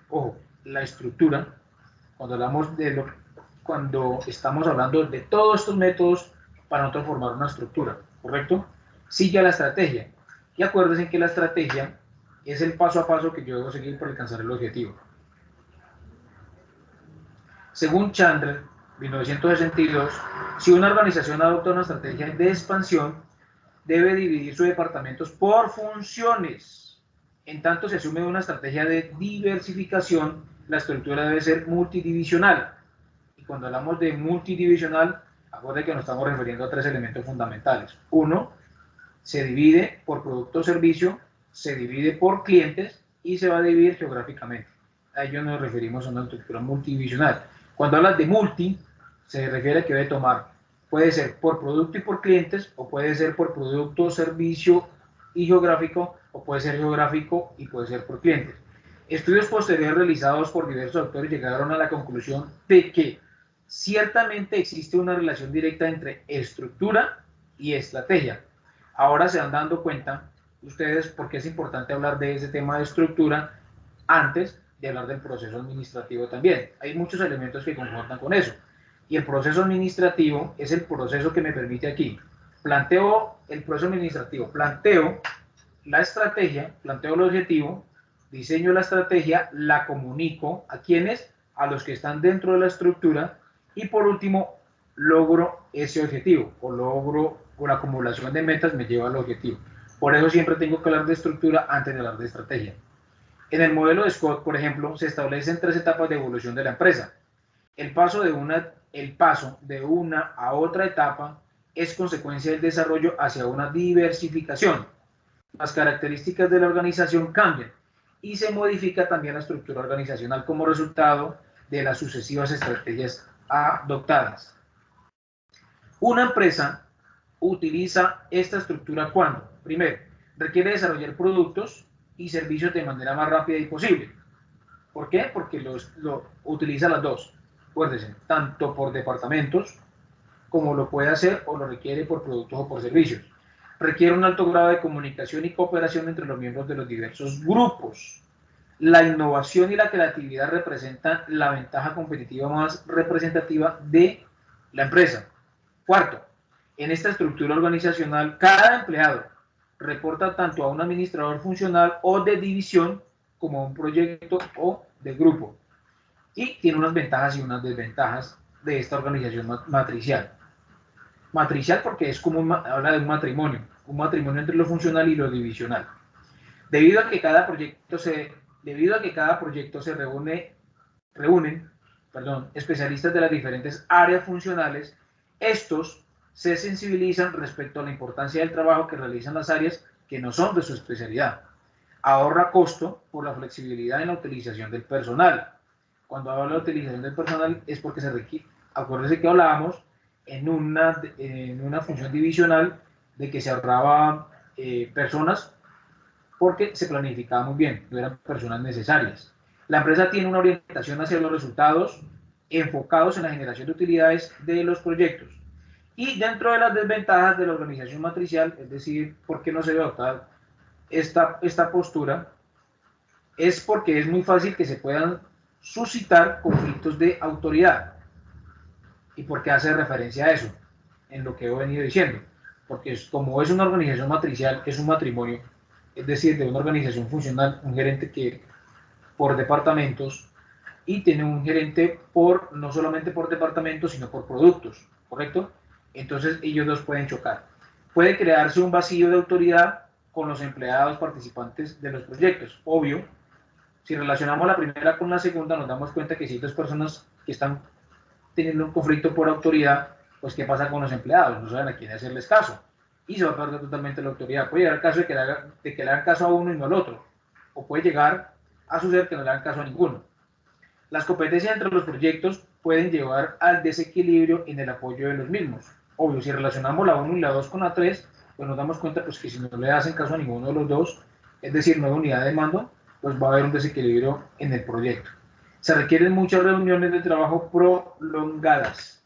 Ojo, la estructura, cuando estamos hablando de todos estos métodos para nosotros formar una estructura, ¿correcto? Sigue a la estrategia. Y acuérdense que la estrategia es el paso a paso que yo debo seguir para alcanzar el objetivo. Según Chandler, 1962, si una organización adopta una estrategia de expansión, debe dividir sus departamentos por funciones. En tanto se asume una estrategia de diversificación, la estructura debe ser multidivisional. Y cuando hablamos de multidivisional, acuérdense que nos estamos refiriendo a 3 elementos fundamentales. 1, se divide por producto o servicio, se divide por clientes y se va a dividir geográficamente. A ello nos referimos a una estructura multidivisional. Cuando hablas de multi, se refiere a que debe tomar, puede ser por producto y por clientes, o puede ser por producto, servicio y geográfico, o puede ser geográfico y puede ser por clientes. Estudios posteriores realizados por diversos autores llegaron a la conclusión de que ciertamente existe una relación directa entre estructura y estrategia. Ahora se van dando cuenta ustedes por qué es importante hablar de ese tema de estructura antes de hablar del proceso administrativo también. Hay muchos elementos que concordan con eso. Y el proceso administrativo es el proceso que me permite aquí. Planteo el proceso administrativo, planteo la estrategia, planteo el objetivo, diseño la estrategia, la comunico a quienes, a los que están dentro de la estructura, y por último logro ese objetivo o logro o la acumulación de metas me lleva al objetivo. Por eso siempre tengo que hablar de estructura antes de hablar de estrategia. En el modelo de Scott, por ejemplo, se establecen 3 etapas de evolución de la empresa. El paso de una a otra etapa es consecuencia del desarrollo hacia una diversificación. Las características de la organización cambian y se modifica también la estructura organizacional como resultado de las sucesivas estrategias adoptadas. Una empresa utiliza esta estructura cuando, primero, requiere desarrollar productos y servicios de manera más rápida y posible. ¿Por qué? Porque utiliza las dos. Acuérdense, tanto por departamentos, como lo puede hacer o lo requiere por productos o por servicios. Requiere un alto grado de comunicación y cooperación entre los miembros de los diversos grupos. La innovación y la creatividad representan la ventaja competitiva más representativa de la empresa. Cuarto, en esta estructura organizacional, cada empleado reporta tanto a un administrador funcional o de división como a un proyecto o de grupo. Y tiene unas ventajas y unas desventajas de esta organización matricial. Matricial porque es como habla de un matrimonio entre lo funcional y lo divisional. Debido a que cada proyecto se reúnen especialistas de las diferentes áreas funcionales, estos se sensibilizan respecto a la importancia del trabajo que realizan las áreas que no son de su especialidad. Ahorra costo por la flexibilidad en la utilización del personal. Cuando hablo de utilización del personal es porque se requiere, acuérdense que hablábamos en una función divisional de que se ahorraba personas porque se planificaba muy bien, no eran personas necesarias. La empresa tiene una orientación hacia los resultados enfocados en la generación de utilidades de los proyectos. Y dentro de las desventajas de la organización matricial, es decir, ¿por qué no se debe adoptar esta postura? Es porque es muy fácil que se puedan suscitar conflictos de autoridad. ¿Y por qué hace referencia a eso? En lo que he venido diciendo. Porque como es una organización matricial, es un matrimonio, es decir, de una organización funcional, un gerente que por departamentos, y tiene un gerente no solamente por departamentos, sino por productos, ¿correcto? Entonces ellos dos pueden chocar. Puede crearse un vacío de autoridad con los empleados participantes de los proyectos. Obvio, si relacionamos la primera con la segunda, nos damos cuenta que si hay 2 personas que están teniendo un conflicto por autoridad, pues ¿qué pasa con los empleados? No saben a quién hacerles caso. Y se va a perder totalmente la autoridad. Puede llegar el caso de que le hagan caso a uno y no al otro. O puede llegar a suceder que no le hagan caso a ninguno. Las competencias entre los proyectos pueden llevar al desequilibrio en el apoyo de los mismos. Obvio, si relacionamos la 1 y la 2 con la 3, pues nos damos cuenta pues, que si no le hacen caso a ninguno de los dos, es decir, no hay unidad de mando, pues va a haber un desequilibrio en el proyecto. Se requieren muchas reuniones de trabajo prolongadas.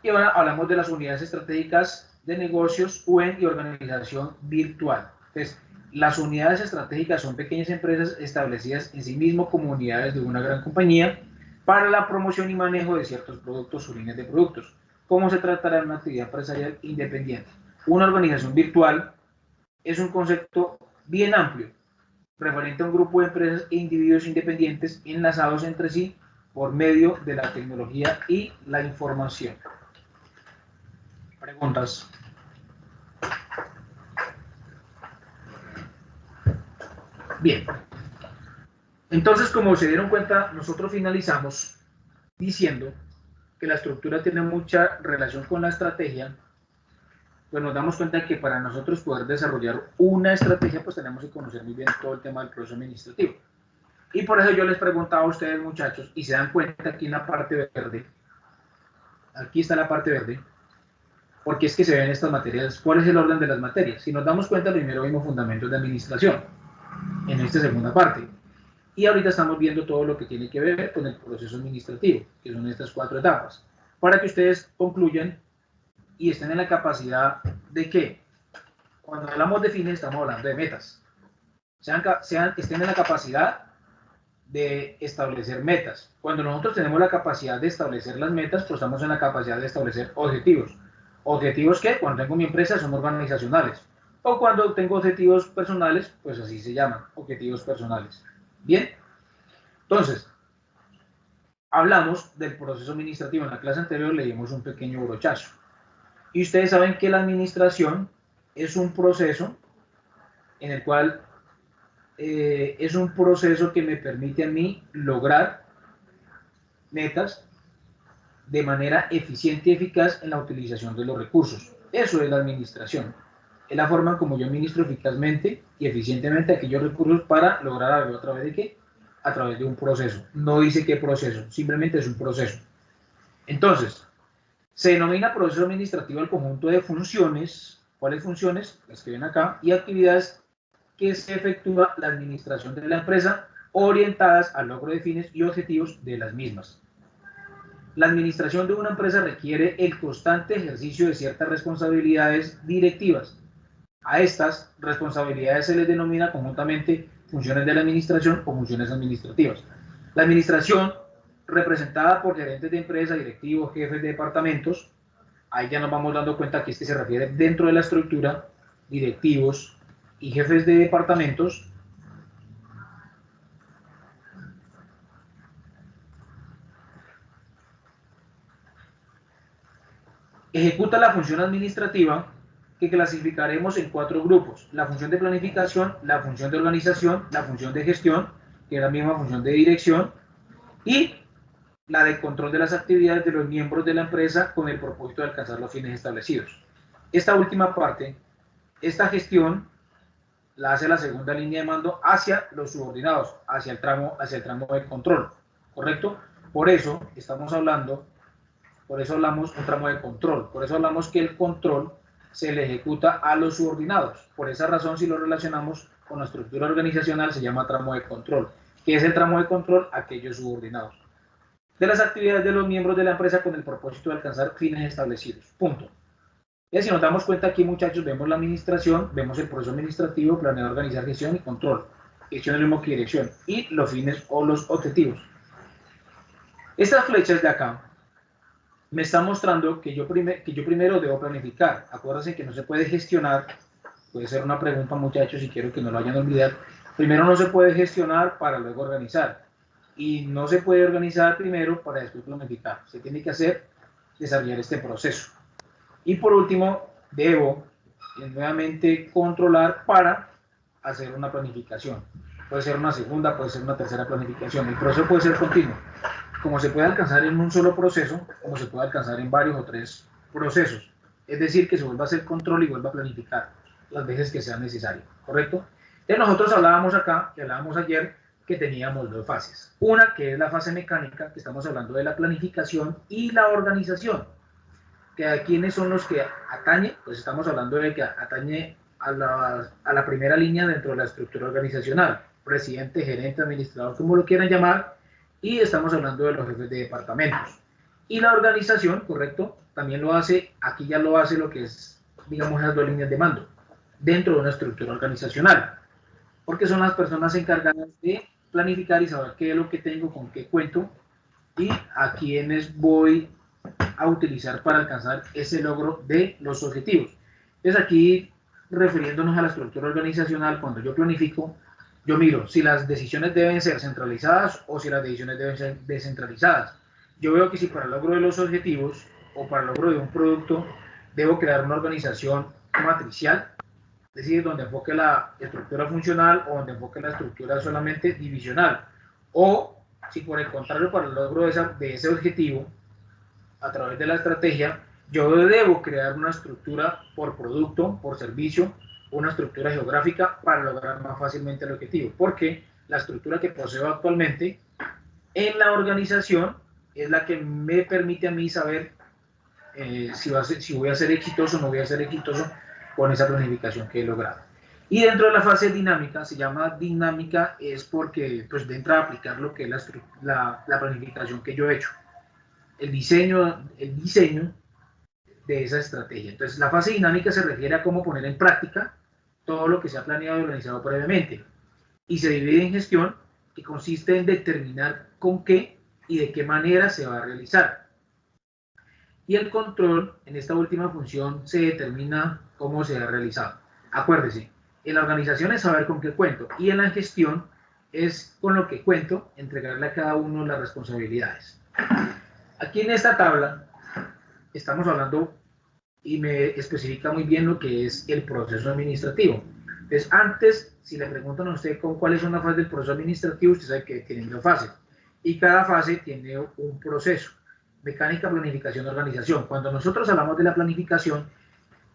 Y ahora hablamos de las unidades estratégicas de negocios, UN y organización virtual. Entonces, las unidades estratégicas son pequeñas empresas establecidas en sí mismas como unidades de una gran compañía para la promoción y manejo de ciertos productos o líneas de productos. ¿Cómo se tratará de una actividad empresarial independiente? Una organización virtual es un concepto bien amplio, referente a un grupo de empresas e individuos independientes enlazados entre sí por medio de la tecnología y la información. preguntas. Bien. Entonces, como se dieron cuenta, nosotros finalizamos diciendo que la estructura tiene mucha relación con la estrategia. Pues nos damos cuenta que para nosotros poder desarrollar una estrategia, pues tenemos que conocer muy bien todo el tema del proceso administrativo. Y por eso yo les preguntaba a ustedes, muchachos, y se dan cuenta aquí en la parte verde, aquí está la parte verde, porque es que se ven estas materias, ¿cuál es el orden de las materias? Si nos damos cuenta, primero vimos fundamentos de administración, en esta segunda parte. Y ahorita estamos viendo todo lo que tiene que ver con el proceso administrativo, que son estas 4 etapas, para que ustedes concluyan y estén en la capacidad de que, cuando hablamos de fines, estamos hablando de metas. Estén en la capacidad de establecer metas. Cuando nosotros tenemos la capacidad de establecer las metas, pues estamos en la capacidad de establecer objetivos. ¿Objetivos que cuando tengo mi empresa son organizacionales? O cuando tengo objetivos personales, pues así se llaman, objetivos personales. Bien, entonces, hablamos del proceso administrativo. En la clase anterior le dimos un pequeño brochazo. Y ustedes saben que la administración es un proceso en el cual es un proceso que me permite a mí lograr metas de manera eficiente y eficaz en la utilización de los recursos. Eso es la administración. Es la forma en como yo administro eficazmente y eficientemente aquellos recursos para lograr algo. ¿A través de qué? A través de un proceso. No dice qué proceso, simplemente es un proceso. Entonces, se denomina proceso administrativo al conjunto de funciones. ¿Cuáles funciones? Las que ven acá. Y actividades que se efectúa la administración de la empresa orientadas al logro de fines y objetivos de las mismas. La administración de una empresa requiere el constante ejercicio de ciertas responsabilidades directivas. A estas responsabilidades se les denomina conjuntamente funciones de la administración o funciones administrativas. La administración, representada por gerentes de empresa, directivos, jefes de departamentos, ahí ya nos vamos dando cuenta que se refiere dentro de la estructura, directivos y jefes de departamentos, ejecuta la función administrativa que clasificaremos en 4 grupos: la función de planificación, la función de organización, la función de gestión, que es la misma función de dirección, y la de control de las actividades de los miembros de la empresa con el propósito de alcanzar los fines establecidos. Esta última parte, esta gestión, la hace la segunda línea de mando hacia los subordinados, hacia el tramo de control, ¿correcto? Por eso estamos hablando, por eso hablamos un tramo de control, por eso hablamos que el control se le ejecuta a los subordinados. Por esa razón, si lo relacionamos con la estructura organizacional, se llama tramo de control. ¿Qué es el tramo de control? Aquellos subordinados de las actividades de los miembros de la empresa con el propósito de alcanzar fines establecidos. Punto. Y si nos damos cuenta aquí, muchachos, vemos la administración, vemos el proceso administrativo, planear, organizar, gestión y control. Gestión es lo mismo que dirección. Y los fines o los objetivos. Estas flechas de acá me están mostrando que yo primero debo planificar. Acuérdense que no se puede gestionar. Puede ser una pregunta, muchachos, y quiero que no lo vayan a olvidar. Primero no se puede gestionar para luego organizar. Y no se puede organizar primero para después planificar. Se tiene que desarrollar este proceso. Y por último, debo nuevamente controlar para hacer una planificación. Puede ser una segunda, puede ser una tercera planificación. El proceso puede ser continuo. Como se puede alcanzar en un solo proceso, como se puede alcanzar en varios o 3 procesos. Es decir, que se vuelva a hacer control y vuelva a planificar las veces que sea necesario. ¿Correcto? Entonces nosotros hablábamos acá, que hablábamos ayer, que teníamos 2 fases. Una que es la fase mecánica, que estamos hablando de la planificación y la organización. Que a quiénes son los que atañe, pues estamos hablando de que atañe a la primera línea dentro de la estructura organizacional. Presidente, gerente, administrador, como lo quieran llamar, y estamos hablando de los jefes de departamentos. Y la organización, correcto, también lo hace, aquí ya lo hace lo que es, digamos, las 2 líneas de mando, dentro de una estructura organizacional. Porque son las personas encargadas de planificar y saber qué es lo que tengo, con qué cuento, y a quiénes voy a utilizar para alcanzar ese logro de los objetivos. Entonces aquí, refiriéndonos a la estructura organizacional, cuando yo planifico, yo miro si las decisiones deben ser centralizadas o si las decisiones deben ser descentralizadas. Yo veo que si para el logro de los objetivos o para el logro de un producto debo crear una organización matricial, es decir, donde enfoque la estructura funcional o donde enfoque la estructura solamente divisional. O, si por el contrario, para el logro de ese objetivo, a través de la estrategia, yo debo crear una estructura por producto, por servicio, una estructura geográfica para lograr más fácilmente el objetivo. Porque la estructura que poseo actualmente en la organización es la que me permite a mí saber si voy a ser exitoso o no voy a ser exitoso con esa planificación que he logrado. Y dentro de la fase dinámica, se llama dinámica, es porque pues entra a aplicar lo que es la planificación que yo he hecho, el diseño de esa estrategia. Entonces, la fase dinámica se refiere a cómo poner en práctica todo lo que se ha planeado y organizado previamente. Y se divide en gestión, que consiste en determinar con qué y de qué manera se va a realizar. Y el control, en esta última función, se determina cómo se ha realizado. Acuérdese, en la organización es saber con qué cuento, y en la gestión es con lo que cuento, entregarle a cada uno las responsabilidades. Aquí en esta tabla estamos hablando y me especifica muy bien lo que es el proceso administrativo. Entonces, antes, si le preguntan a usted con cuáles son las fases del proceso administrativo, usted sabe que tienen 2 fases. Y cada fase tiene un proceso. Mecánica, planificación, organización. Cuando nosotros hablamos de la planificación,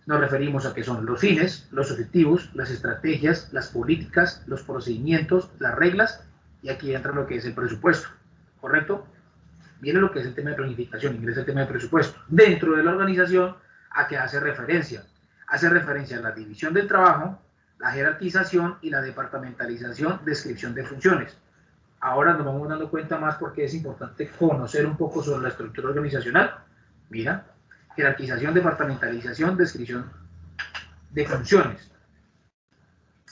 nos referimos a que son los fines, los objetivos, las estrategias, las políticas, los procedimientos, las reglas, y aquí entra lo que es el presupuesto. ¿Correcto? Viene lo que es el tema de planificación, ingresa el tema de presupuesto. Dentro de la organización, ¿a qué hace referencia? Hace referencia a la división del trabajo, la jerarquización y la departamentalización, descripción de funciones. Ahora nos vamos dando cuenta más porque es importante conocer un poco sobre la estructura organizacional. Mira, jerarquización, departamentalización, descripción de funciones.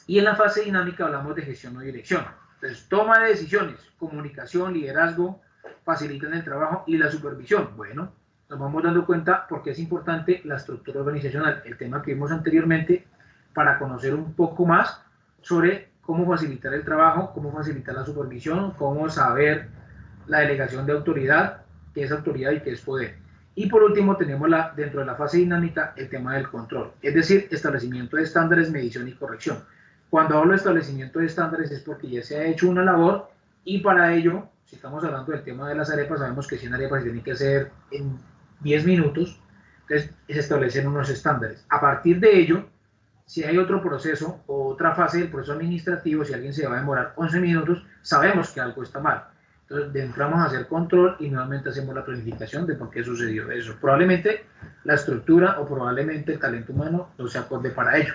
Y en la fase dinámica hablamos de gestión o dirección. Entonces, toma de decisiones, comunicación, liderazgo, facilitan el trabajo y la supervisión. Bueno, nos vamos dando cuenta porque es importante la estructura organizacional, el tema que vimos anteriormente, para conocer un poco más sobre cómo facilitar el trabajo, cómo facilitar la supervisión, cómo saber la delegación de autoridad, qué es autoridad y qué es poder. Y por último tenemos dentro de la fase dinámica el tema del control, es decir, establecimiento de estándares, medición y corrección. Cuando hablo de establecimiento de estándares es porque ya se ha hecho una labor y para ello, si estamos hablando del tema de las arepas, sabemos que 100 arepas se tienen que hacer en 10 minutos, entonces se establecen unos estándares. A partir de ello, si hay otro proceso o otra fase del proceso administrativo, si alguien se va a demorar 11 minutos, sabemos que algo está mal. Entonces entramos a hacer control y nuevamente hacemos la planificación de por qué sucedió eso. Probablemente la estructura o probablemente el talento humano no se acorde para ello.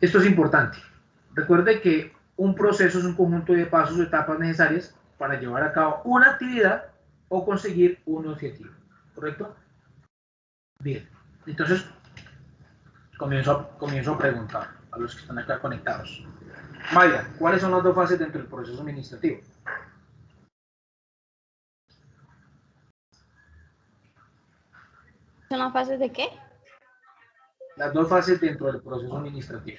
Esto es importante. Recuerde que un proceso es un conjunto de pasos o etapas necesarias para llevar a cabo una actividad o conseguir un objetivo. ¿Correcto? Bien. Entonces, comienzo a preguntar a los que están acá conectados. Mayra, ¿cuáles son las 2 fases dentro del proceso administrativo? ¿Son las fases de qué? Las 2 fases dentro del proceso administrativo.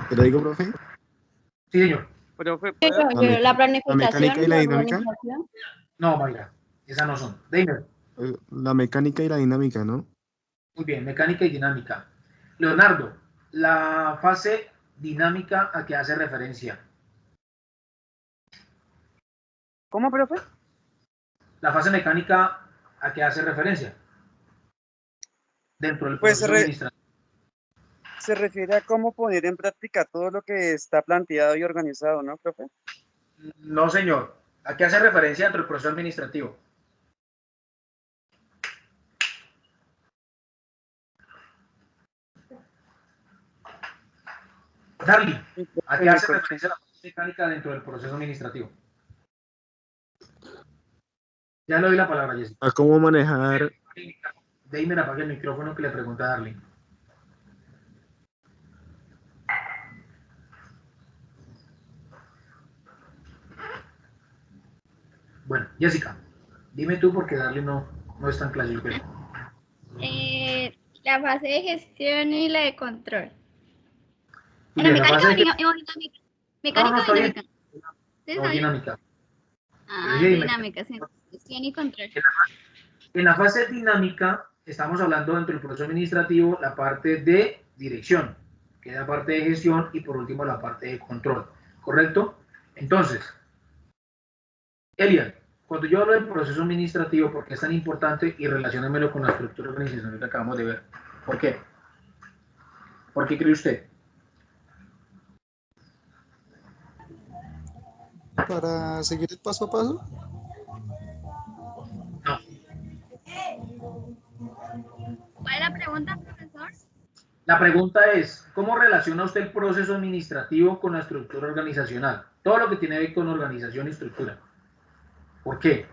¿Te lo digo, profe? Sí, señor. Profe, La planificación. ¿La mecánica y la dinámica? organización. No, Mayra, esas no son. Deiner. La mecánica y la dinámica, ¿no? Muy bien, mecánica y dinámica. Leonardo, la fase dinámica a que hace referencia. ¿cómo, profe? La fase mecánica a que hace referencia. Dentro del Pues proceso administrativo. se refiere a cómo poner en práctica todo lo que está planteado y organizado, ¿no, profe? No, señor. ¿A qué hace referencia dentro del proceso administrativo? Darly, ¿a qué hace referencia la fase mecánica dentro del proceso administrativo? Ya le doy la palabra, Jessica. A cómo manejar. Deiner, apague el micrófono que le pregunta a Darly. Bueno, Jessica, dime tú porque Darly no es tan claro. La fase de gestión y la de control. Julia, Bueno, la mecánica fase de- o dinámica. ¿Mecánica no, o está bien. dinámica? ¿Sí, No, está bien? dinámica. Ah, Dije dinámica, sí. Gestión y control. En la fase dinámica estamos hablando dentro del proceso administrativo la parte de dirección, que es la parte de gestión, y por último la parte de control, ¿correcto? Entonces, Elian, cuando yo hablo del proceso administrativo, ¿por qué es tan importante? Y relaciónemelo con la estructura organizacional que acabamos de ver. ¿Por qué? ¿Por qué cree usted? Para seguir el paso a paso. No. ¿Cuál es la pregunta, profesor? La pregunta es, ¿cómo relaciona usted el proceso administrativo con la estructura organizacional? Todo lo que tiene que ver con organización y estructura. ¿Por qué?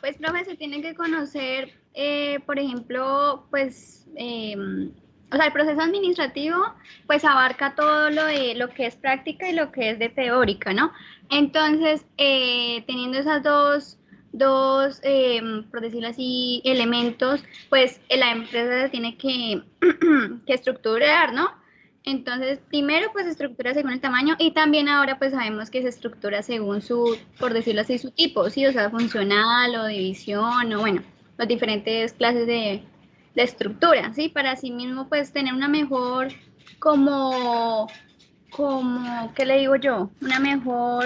Pues, profe, se tiene que conocer, por ejemplo, pues, o sea, el proceso administrativo, pues, abarca todo lo que es práctica y lo que es de teórica, ¿no? Entonces, teniendo esas dos por decirlo así, elementos, pues, la empresa se tiene que estructurar, ¿no? Entonces, primero, pues, se estructura según el tamaño y también ahora, pues, sabemos que se estructura según su, por decirlo así, su tipo, ¿sí? O sea, funcional o división o, bueno, las diferentes clases de estructura, ¿sí? Para sí mismo, pues, tener una mejor, ¿qué le digo yo? Una mejor,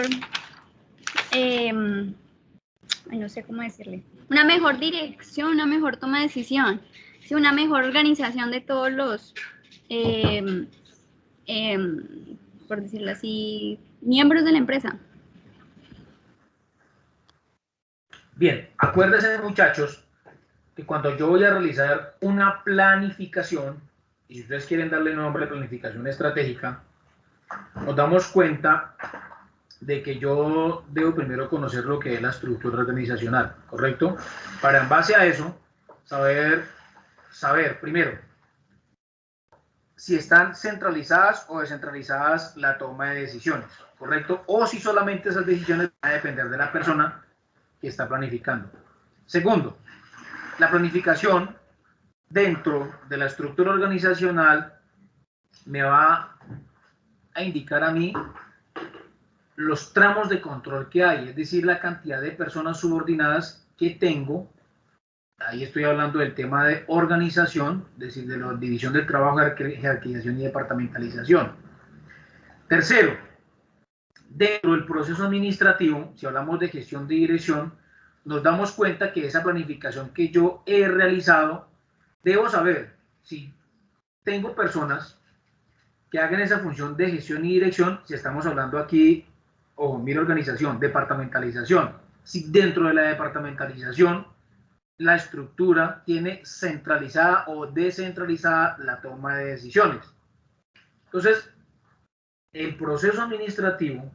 no sé cómo decirle, una mejor dirección, una mejor toma de decisión, ¿sí? Una mejor organización de todos los... por decirlo así, miembros de la empresa. Bien, acuérdense, muchachos, que cuando yo voy a realizar una planificación, y si ustedes quieren darle nombre a planificación estratégica, nos damos cuenta de que yo debo primero conocer lo que es la estructura organizacional, ¿correcto? Para en base a eso, saber primero, si están centralizadas o descentralizadas la toma de decisiones, ¿correcto? O si solamente esas decisiones van a depender de la persona que está planificando. Segundo, la planificación dentro de la estructura organizacional me va a indicar a mí los tramos de control que hay, es decir, la cantidad de personas subordinadas que tengo. Ahí estoy hablando del tema de organización, es decir, de la división del trabajo, jerarquización y departamentalización. Tercero, dentro del proceso administrativo, si hablamos de gestión de dirección, nos damos cuenta que esa planificación que yo he realizado, debo saber si tengo personas que hagan esa función de gestión y dirección, si estamos hablando aquí, o mira organización, departamentalización, si dentro de la departamentalización la estructura tiene centralizada o descentralizada la toma de decisiones. Entonces, el proceso administrativo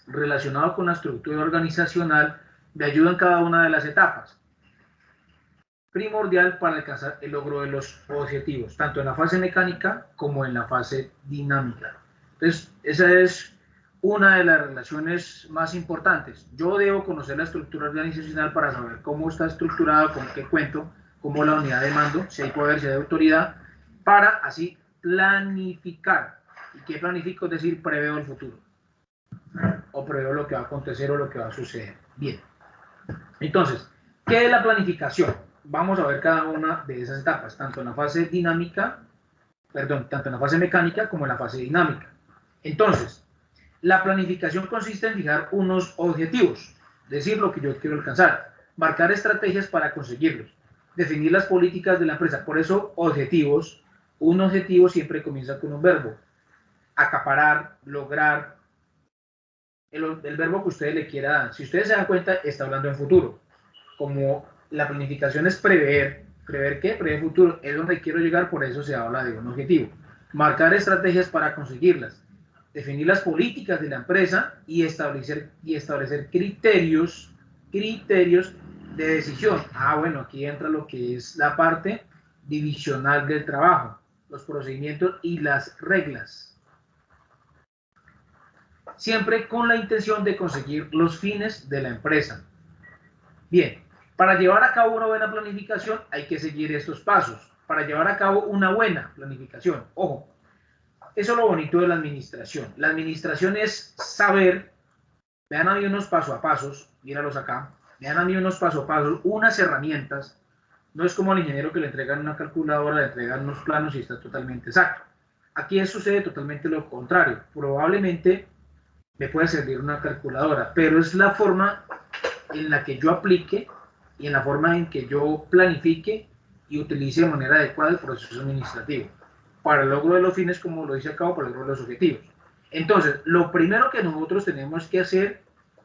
relacionado con la estructura organizacional me ayuda en cada una de las etapas. Primordial para alcanzar el logro de los objetivos, tanto en la fase mecánica como en la fase dinámica. Entonces, esa es una de las relaciones más importantes. Yo debo conocer la estructura organizacional para saber cómo está estructurada, con qué cuento, cómo la unidad de mando, si hay poder, si hay autoridad, para así planificar. ¿Y qué planifico? Es decir, preveo el futuro. O preveo lo que va a acontecer o lo que va a suceder. Bien. Entonces, ¿qué es la planificación? Vamos a ver cada una de esas etapas, tanto en la fase dinámica, tanto en la fase mecánica como en la fase dinámica. Entonces, la planificación consiste en fijar unos objetivos, decir lo que yo quiero alcanzar, marcar estrategias para conseguirlos, definir las políticas de la empresa. Por eso, objetivos, un objetivo siempre comienza con un verbo. Acaparar, lograr, el verbo que usted le quiera dar. Si ustedes se dan cuenta, está hablando en futuro. Como la planificación es prever, ¿prever qué? Prever futuro, es donde quiero llegar, por eso se habla de un objetivo. Marcar estrategias para conseguirlas, definir las políticas de la empresa y establecer criterios de decisión. Bueno, aquí entra lo que es la parte divisional del trabajo, los procedimientos y las reglas. Siempre con la intención de conseguir los fines de la empresa. Bien, para llevar a cabo una buena planificación hay que seguir estos pasos. Para llevar a cabo una buena planificación, ojo, eso es lo bonito de la administración. La administración es saber, vean a mí unos paso a pasos, míralos acá, vean a mí unos paso a pasos, unas herramientas. No es como al ingeniero que le entregan una calculadora, le entregan unos planos y está totalmente exacto. Aquí sucede totalmente lo contrario. Probablemente me puede servir una calculadora, pero es la forma en la que yo aplique y en la forma en que yo planifique y utilice de manera adecuada el proceso administrativo para el logro de los fines, como lo dice acá, para el logro de los objetivos. Entonces, lo primero que nosotros tenemos que hacer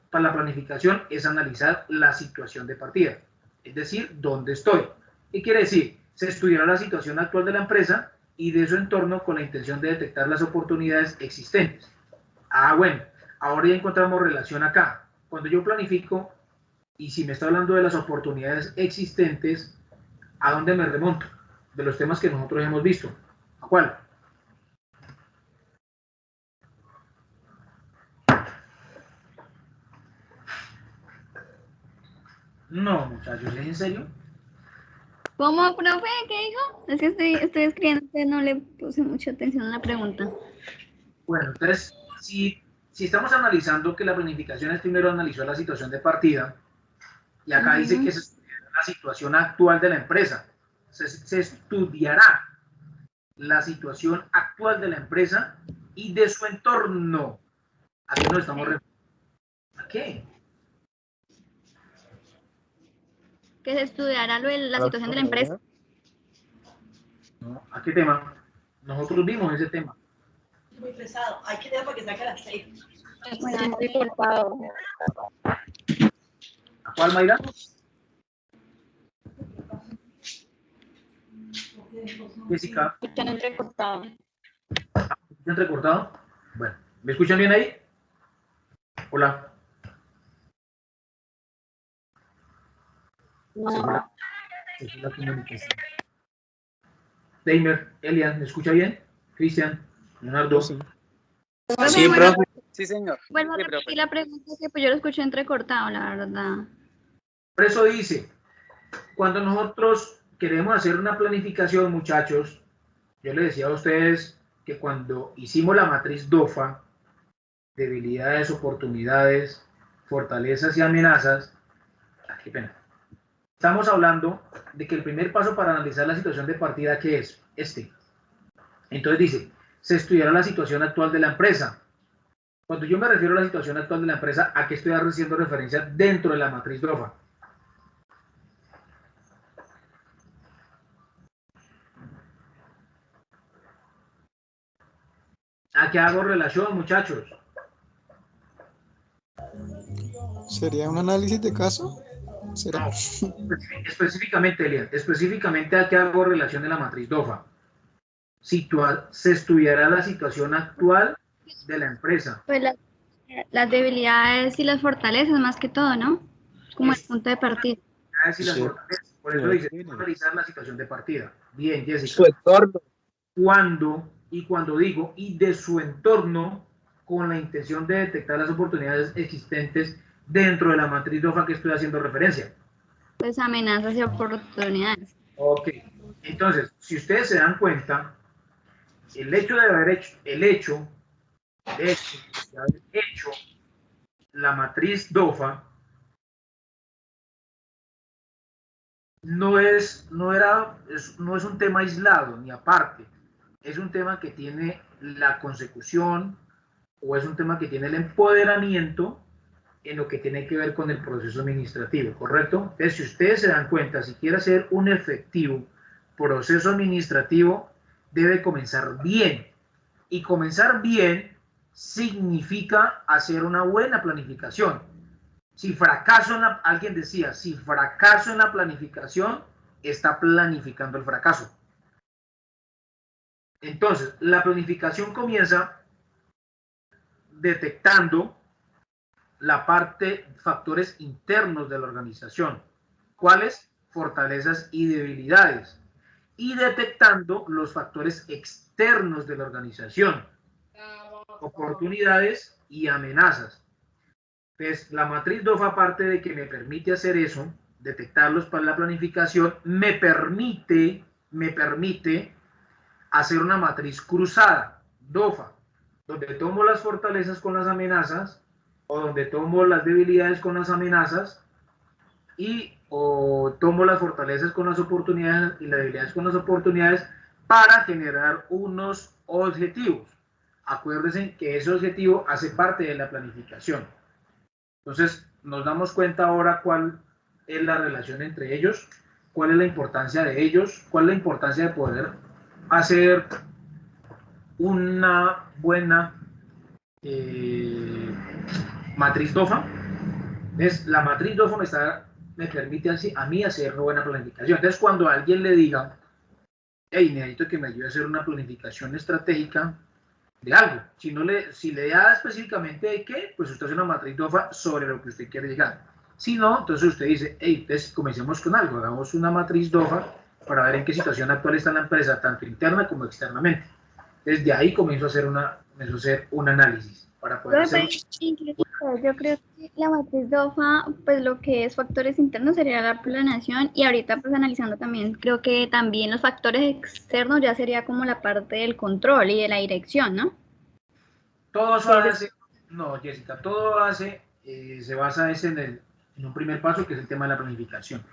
para la planificación es analizar la situación de partida, es decir, dónde estoy. ¿Qué quiere decir? Se estudiará la situación actual de la empresa y de su entorno con la intención de detectar las oportunidades existentes. Bueno, ahora ya encontramos relación acá. Cuando yo planifico, y si me está hablando de las oportunidades existentes, ¿a dónde me remonto? De los temas que nosotros hemos visto. ¿A cuál? No, muchachos, ¿es en serio? ¿Cómo, profe? ¿Qué dijo? Es que estoy escribiendo, entonces no le puse mucha atención a la pregunta. Bueno, entonces, si estamos analizando que la planificación es primero analizar la situación de partida, y acá dice que se estudiará la situación actual de la empresa, se estudiará la situación actual de la empresa y de su entorno. ¿A qué nos estamos refiriendo? ¿A qué? Que se estudiará la situación de la empresa. ¿No? ¿A qué tema? Nosotros vimos ese tema. Muy pesado. Hay que dejar para que saque las 6. Bueno, entrecortado. ¿A cuál, Mayra? Jessica. Están entrecortados. ¿Está entrecortado? Bueno, ¿me escuchan bien ahí? Hola. No. Es la comunicación. Deimer, Elian, ¿me escucha bien? Cristian, Leonardo. Sí. Sí, profe. Sí, señor. Vuelvo a Sí, repetir profe. la pregunta que pues yo lo escuché entrecortado, la verdad. Por eso dice, cuando nosotros queremos hacer una planificación, muchachos, yo les decía a ustedes que cuando hicimos la matriz DOFA, debilidades, oportunidades, fortalezas y amenazas, qué pena. Estamos hablando de que el primer paso para analizar la situación de partida, ¿qué es? Entonces dice, se estudiará la situación actual de la empresa. Cuando yo me refiero a la situación actual de la empresa, ¿a qué estoy haciendo referencia dentro de la matriz DOFA? ¿A qué hago relación, muchachos? ¿Sería un análisis de caso? ¿Será? Específicamente, Elian, específicamente a qué hago relación en la matriz DOFA. Se estudiará la situación actual de la empresa. Pues las debilidades y las fortalezas más que todo, ¿no? Como el punto de partida. Y las fortalezas. Por eso dice, analizar la situación de partida. Bien, Jessica. Su entorno. Cuando digo, y de su entorno, con la intención de detectar las oportunidades existentes dentro de la matriz DOFA que estoy haciendo referencia. Pues amenazas y oportunidades. Ok, entonces, si ustedes se dan cuenta, el hecho de haber hecho la matriz DOFA no es un tema aislado ni aparte, es un tema que tiene la consecución o es un tema que tiene el empoderamiento en lo que tiene que ver con el proceso administrativo, ¿correcto? Entonces, si ustedes se dan cuenta, si quiere hacer un efectivo proceso administrativo, debe comenzar bien. Y comenzar bien significa hacer una buena planificación. Si fracaso alguien decía, si fracaso en la planificación, está planificando el fracaso. Entonces, la planificación comienza detectando la parte, factores internos de la organización. ¿Cuáles? Fortalezas y debilidades. y detectando los factores externos de la organización, oportunidades y amenazas. Entonces, la matriz DOFA, aparte de que me permite hacer eso, detectarlos para la planificación, me permite hacer una matriz cruzada, DOFA, donde tomo las fortalezas con las amenazas, o donde tomo las debilidades con las amenazas, o tomo las fortalezas con las oportunidades y las debilidades con las oportunidades para generar unos objetivos. Acuérdense que ese objetivo hace parte de la planificación. Entonces, nos damos cuenta ahora cuál es la relación entre ellos, cuál es la importancia de ellos, cuál es la importancia de poder hacer una buena matriz DOFA. Entonces, la matriz DOFA me permite a mí hacer una buena planificación. Entonces, cuando alguien le diga, hey, necesito que me ayude a hacer una planificación estratégica de algo, si le da específicamente de qué, pues usted hace una matriz DOFA sobre lo que usted quiere llegar. Si no, entonces usted dice, hey, entonces comencemos con algo, hagamos una matriz DOFA para ver en qué situación actual está la empresa, tanto interna como externamente. Desde ahí comienzo a hacer un análisis para poder hacer... Yo creo que la matriz DOFA, pues lo que es factores internos sería la planeación, y ahorita pues analizando también, creo que también los factores externos ya sería como la parte del control y de la dirección, ¿no? Todo eso hace, no, Jessica, todo hace, se basa en un primer paso, que es el tema de la planificación.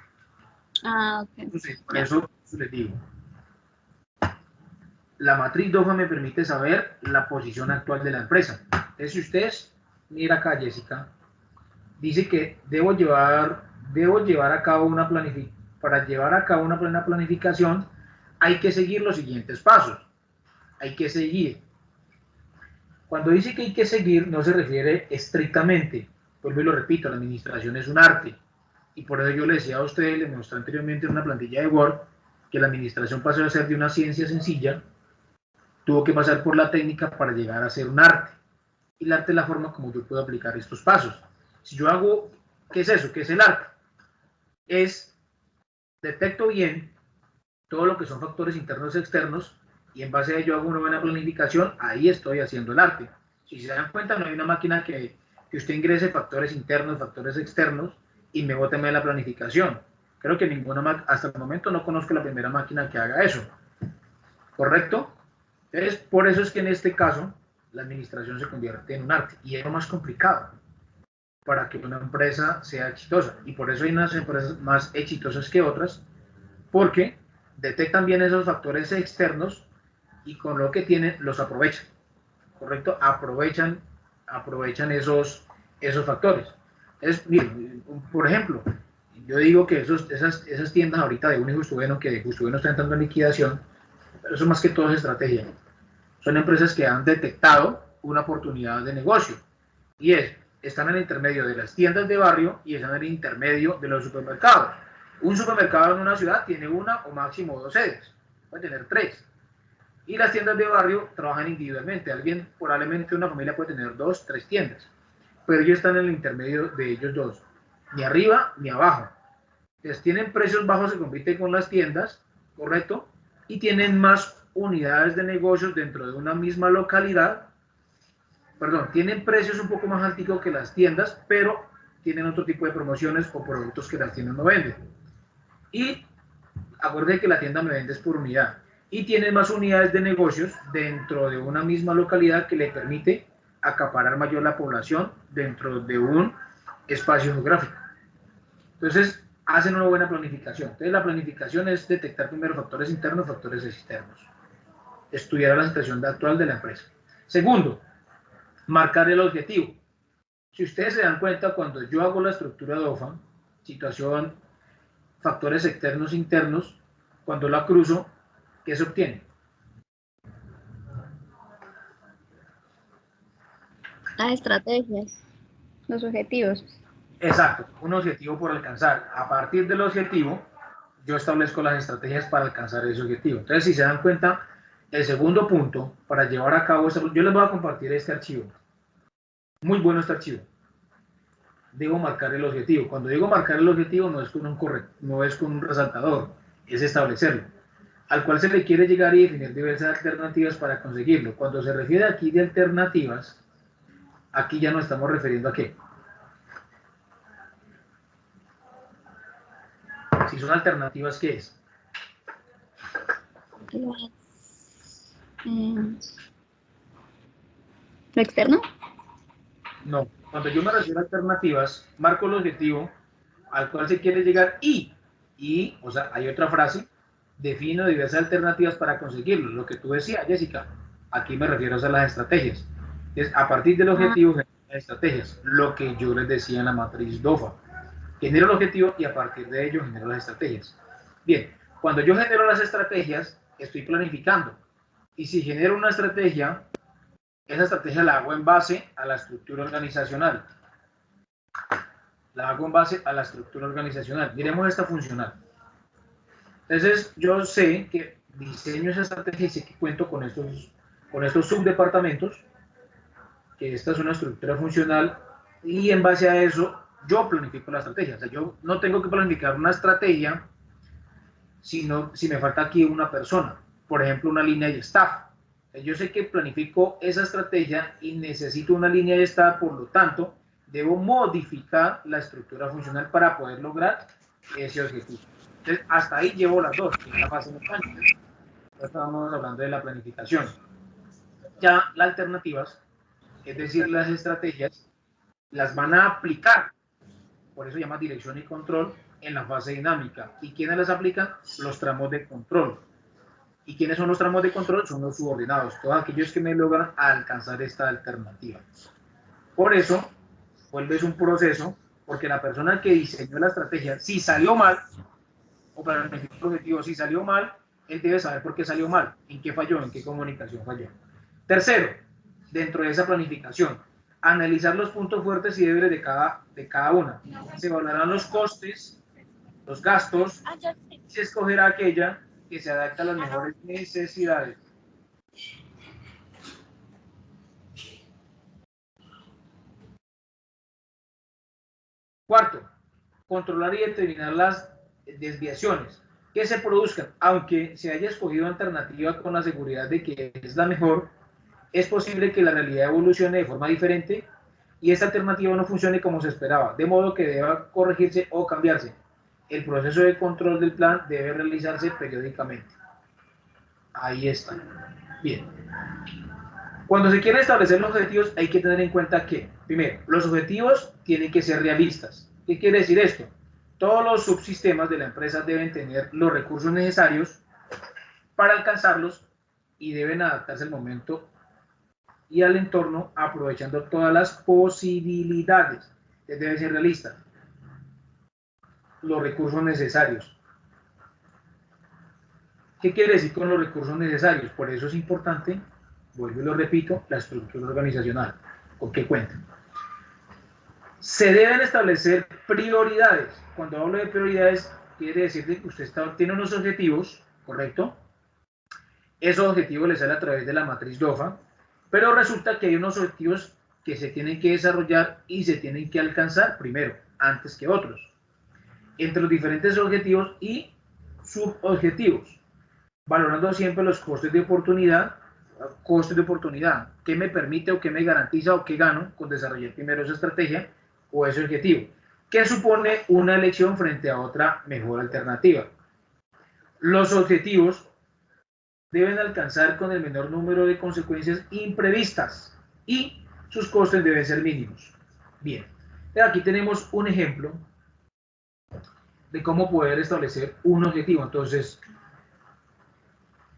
Ah, ok. Entonces, por eso les digo, la matriz DOFA me permite saber la posición actual de la empresa. Entonces, si ustedes, mira acá, Jessica, dice que debo llevar a cabo para llevar a cabo una plena planificación, hay que seguir los siguientes pasos. Hay que seguir. Cuando dice que hay que seguir, no se refiere estrictamente, vuelvo y lo repito, la administración es un arte. Y por eso yo le decía a ustedes, le mostré anteriormente en una plantilla de Word, que la administración pasó a ser de una ciencia sencilla, tuvo que pasar por la técnica para llegar a ser un arte. Y el arte es la forma como yo puedo aplicar estos pasos. Si yo hago, ¿qué es eso? ¿Qué es el arte? Detecto bien todo lo que son factores internos y externos, y en base a ello hago una buena planificación, ahí estoy haciendo el arte. Si se dan cuenta, no hay una máquina que usted ingrese factores internos, factores externos, y me bote la planificación. Creo que hasta el momento no conozco la primera máquina que haga eso. ¿Correcto? Entonces, por eso es que en este caso, la administración se convierte en un arte, y es lo más complicado para que una empresa sea exitosa. Y por eso hay unas empresas más exitosas que otras, porque detectan bien esos factores externos y con lo que tienen los aprovechan. ¿Correcto? Aprovechan esos factores. Miren, por ejemplo, yo digo que esas tiendas ahorita de Uno y Justo Bueno, que Justo Bueno está entrando en liquidación, pero eso más que todo es estrategia. Son empresas que han detectado una oportunidad de negocio, y están en el intermedio de las tiendas de barrio y están en el intermedio de los supermercados. Un supermercado en una ciudad tiene una o máximo 2 sedes, puede tener 3. Y las tiendas de barrio trabajan individualmente. Probablemente una familia puede tener 2, 3 tiendas, pero ellos están en el intermedio de ellos dos, ni arriba ni abajo. Entonces tienen precios bajos, se compiten con las tiendas, ¿correcto? Y tienen más unidades de negocios dentro de una misma localidad. Tienen precios un poco más altos que las tiendas, pero tienen otro tipo de promociones o productos que las tiendas no venden. Y acuérdense que la tienda me vende por unidad. Y tienen más unidades de negocios dentro de una misma localidad, que le permite acaparar mayor la población dentro de un espacio geográfico. Entonces, hacen una buena planificación. Entonces, la planificación es detectar primero factores internos, factores externos. Estudiar la situación actual de la empresa. Segundo, marcar el objetivo. Si ustedes se dan cuenta, cuando yo hago la estructura de DOFA, situación, factores externos, internos, cuando la cruzo, ¿qué se obtiene? Las estrategias, los objetivos. Exacto, un objetivo por alcanzar. A partir del objetivo, yo establezco las estrategias para alcanzar ese objetivo. Entonces, si se dan cuenta, el segundo punto para llevar a cabo yo les voy a compartir este archivo. Muy bueno este archivo. Debo marcar el objetivo. Cuando digo marcar el objetivo, no es con un resaltador, es establecerlo. al cual se le quiere llegar y definir diversas alternativas para conseguirlo. Cuando se refiere aquí de alternativas, aquí ya nos estamos refiriendo a qué. Si son alternativas, ¿qué es? ¿Lo externo? No. Cuando yo me refiero a alternativas, marco el objetivo al cual se quiere llegar y, o sea, hay otra frase, defino diversas alternativas para conseguirlo. Lo que tú decías, Jessica, aquí me refiero a las estrategias. Es a partir del objetivo, las estrategias. Lo que yo les decía en la matriz DOFA. Genero el objetivo y a partir de ello genero las estrategias. Bien, cuando yo genero las estrategias, estoy planificando. Y si genero una estrategia, esa estrategia la hago en base a la estructura organizacional. La hago en base a la estructura organizacional. Miremos esta funcional. Entonces, yo sé que diseño esa estrategia y sé que cuento con estos subdepartamentos, que esta es una estructura funcional, y en base a eso, yo planifico la estrategia. O sea, yo no tengo que planificar una estrategia sino si me falta aquí una persona, por ejemplo, una línea de staff. Yo sé que planifico esa estrategia y necesito una línea de staff, por lo tanto, debo modificar la estructura funcional para poder lograr ese objetivo. Entonces, hasta ahí llevo las dos, que es la fase mecánica. Ya estábamos hablando de la planificación. Ya las alternativas, es decir, las estrategias, las van a aplicar, por eso se llama dirección y control, en la fase dinámica. ¿Y quiénes las aplican? Los tramos de control. ¿Y quiénes son los tramos de control? Son los subordinados, todos aquellos que me logran alcanzar esta alternativa. Por eso, vuelves un proceso, porque la persona que diseñó la estrategia, si salió mal, o para el objetivo, si salió mal, él debe saber por qué salió mal, en qué falló, en qué comunicación falló. Tercero, dentro de esa planificación, analizar los puntos fuertes y débiles de cada una. Se evaluarán los costes, los gastos, y se escogerá aquella que se adapta a las mejores necesidades. Cuarto, controlar y determinar las desviaciones que se produzcan, aunque se haya escogido una alternativa con la seguridad de que es la mejor, es posible que la realidad evolucione de forma diferente y esta alternativa no funcione como se esperaba, de modo que deba corregirse o cambiarse. El proceso de control del plan debe realizarse periódicamente. Ahí está. Bien. Cuando se quieren establecer los objetivos, hay que tener en cuenta que, primero, los objetivos tienen que ser realistas. ¿Qué quiere decir esto? Todos los subsistemas de la empresa deben tener los recursos necesarios para alcanzarlos y deben adaptarse al momento y al entorno aprovechando todas las posibilidades. Debe ser realista. Los recursos necesarios. ¿Qué quiere decir con los recursos necesarios? Por eso es importante, vuelvo y lo repito, la estructura organizacional. ¿Con qué cuenta? Se deben establecer prioridades. Cuando hablo de prioridades, quiere decir que usted tiene unos objetivos, ¿correcto? Esos objetivos les salen a través de la matriz DOFA, pero resulta que hay unos objetivos que se tienen que desarrollar y se tienen que alcanzar primero, antes que otros. Entre los diferentes objetivos y subobjetivos, valorando siempre los costes de oportunidad, qué me permite o qué me garantiza o qué gano con desarrollar primero esa estrategia o ese objetivo, que supone una elección frente a otra mejor alternativa. Los objetivos deben alcanzar con el menor número de consecuencias imprevistas y sus costes deben ser mínimos. Bien, aquí tenemos un ejemplo de cómo poder establecer un objetivo. Entonces,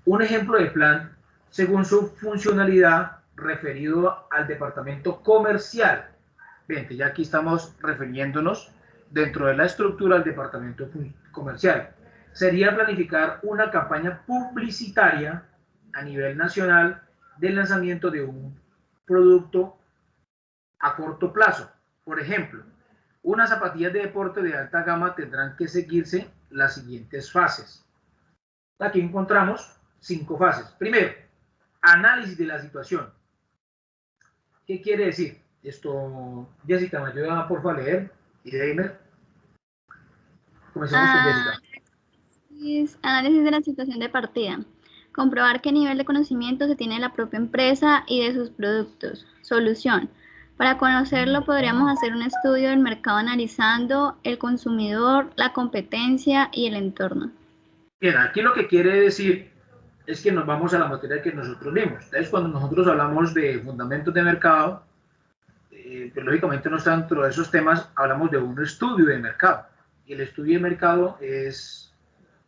un ejemplo de plan según su funcionalidad referido al departamento comercial. Bien, ya aquí estamos refiriéndonos dentro de la estructura del departamento comercial. Sería planificar una campaña publicitaria a nivel nacional del lanzamiento de un producto a corto plazo. Por ejemplo, unas zapatillas de deporte de alta gama tendrán que seguirse las siguientes fases. Aquí encontramos 5 fases. Primero, análisis de la situación. ¿Qué quiere decir? Esto, Jessica, ¿me ayuda por favor a leer? Y Deimer. Comencemos con Jessica. Análisis de la situación de partida. Comprobar qué nivel de conocimiento se tiene de la propia empresa y de sus productos. Solución. Para conocerlo podríamos hacer un estudio del mercado analizando el consumidor, la competencia y el entorno. Bien, aquí lo que quiere decir es que nos vamos a la materia que nosotros vimos. Entonces, cuando nosotros hablamos de fundamentos de mercado, pues lógicamente no está dentro de esos temas, hablamos de un estudio de mercado. Y el estudio de mercado es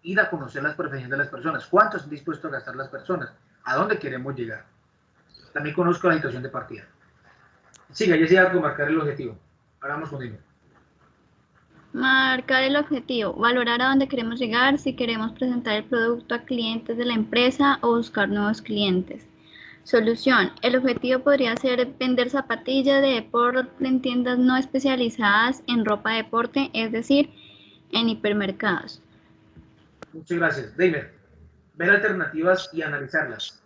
ir a conocer las preferencias de las personas, cuánto están dispuestos a gastar las personas, a dónde queremos llegar. También conozco la situación de partida. Siga, ya se va a marcar el objetivo. Ahora vamos contigo. Marcar el objetivo, valorar a dónde queremos llegar, si queremos presentar el producto a clientes de la empresa o buscar nuevos clientes. Solución, el objetivo podría ser vender zapatillas de deporte en tiendas no especializadas en ropa de deporte, es decir, en hipermercados. Muchas gracias. Deimer, ver alternativas y analizarlas.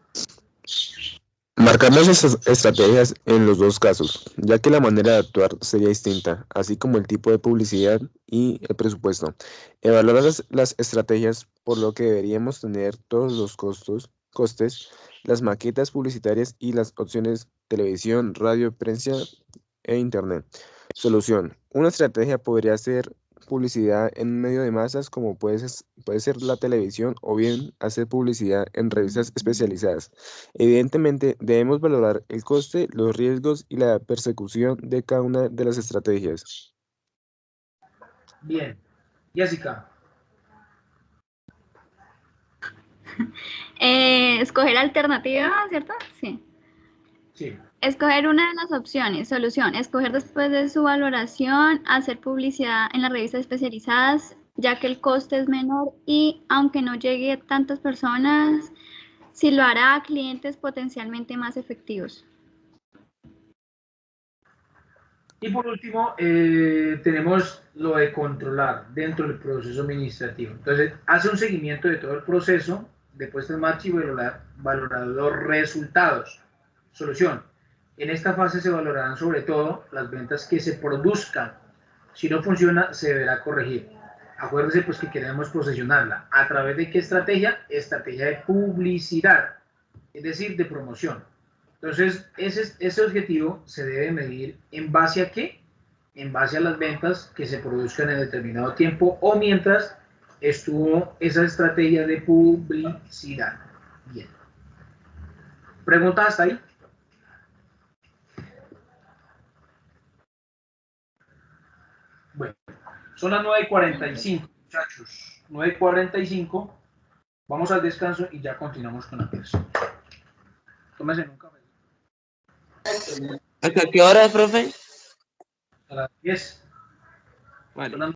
Marcamos esas estrategias en los dos casos, ya que la manera de actuar sería distinta, así como el tipo de publicidad y el presupuesto. Evaluar las estrategias, por lo que deberíamos tener todos los costes, las maquetas publicitarias y las opciones televisión, radio, prensa e internet. Solución. Una estrategia podría ser publicidad en un medio de masas como puede ser la televisión o bien hacer publicidad en revistas especializadas. Evidentemente, debemos valorar el coste, los riesgos y la persecución de cada una de las estrategias. Bien. Jessica. Escoger alternativa, ¿cierto? Sí. Sí. Escoger una de las opciones. Solución. Escoger después de su valoración, hacer publicidad en las revistas especializadas, ya que el coste es menor y aunque no llegue a tantas personas, sí lo hará a clientes potencialmente más efectivos. Y por último, tenemos lo de controlar dentro del proceso administrativo. Entonces, hace un seguimiento de todo el proceso de puesta en marcha y valorar los resultados. Solución. En esta fase se valorarán sobre todo las ventas que se produzcan. Si no funciona, se deberá corregir. Acuérdense pues que queremos posicionarla. ¿A través de qué estrategia? Estrategia de publicidad, es decir, de promoción. Entonces, ese objetivo se debe medir en base a qué? En base a las ventas que se produzcan en determinado tiempo o mientras estuvo esa estrategia de publicidad. Bien. ¿Preguntas hasta ahí? Bueno, son las 9:45, muchachos. 9:45. Vamos al descanso y ya continuamos con la clase. Tómense un café. ¿Hasta qué hora, profe? A las 10. Vale. Son las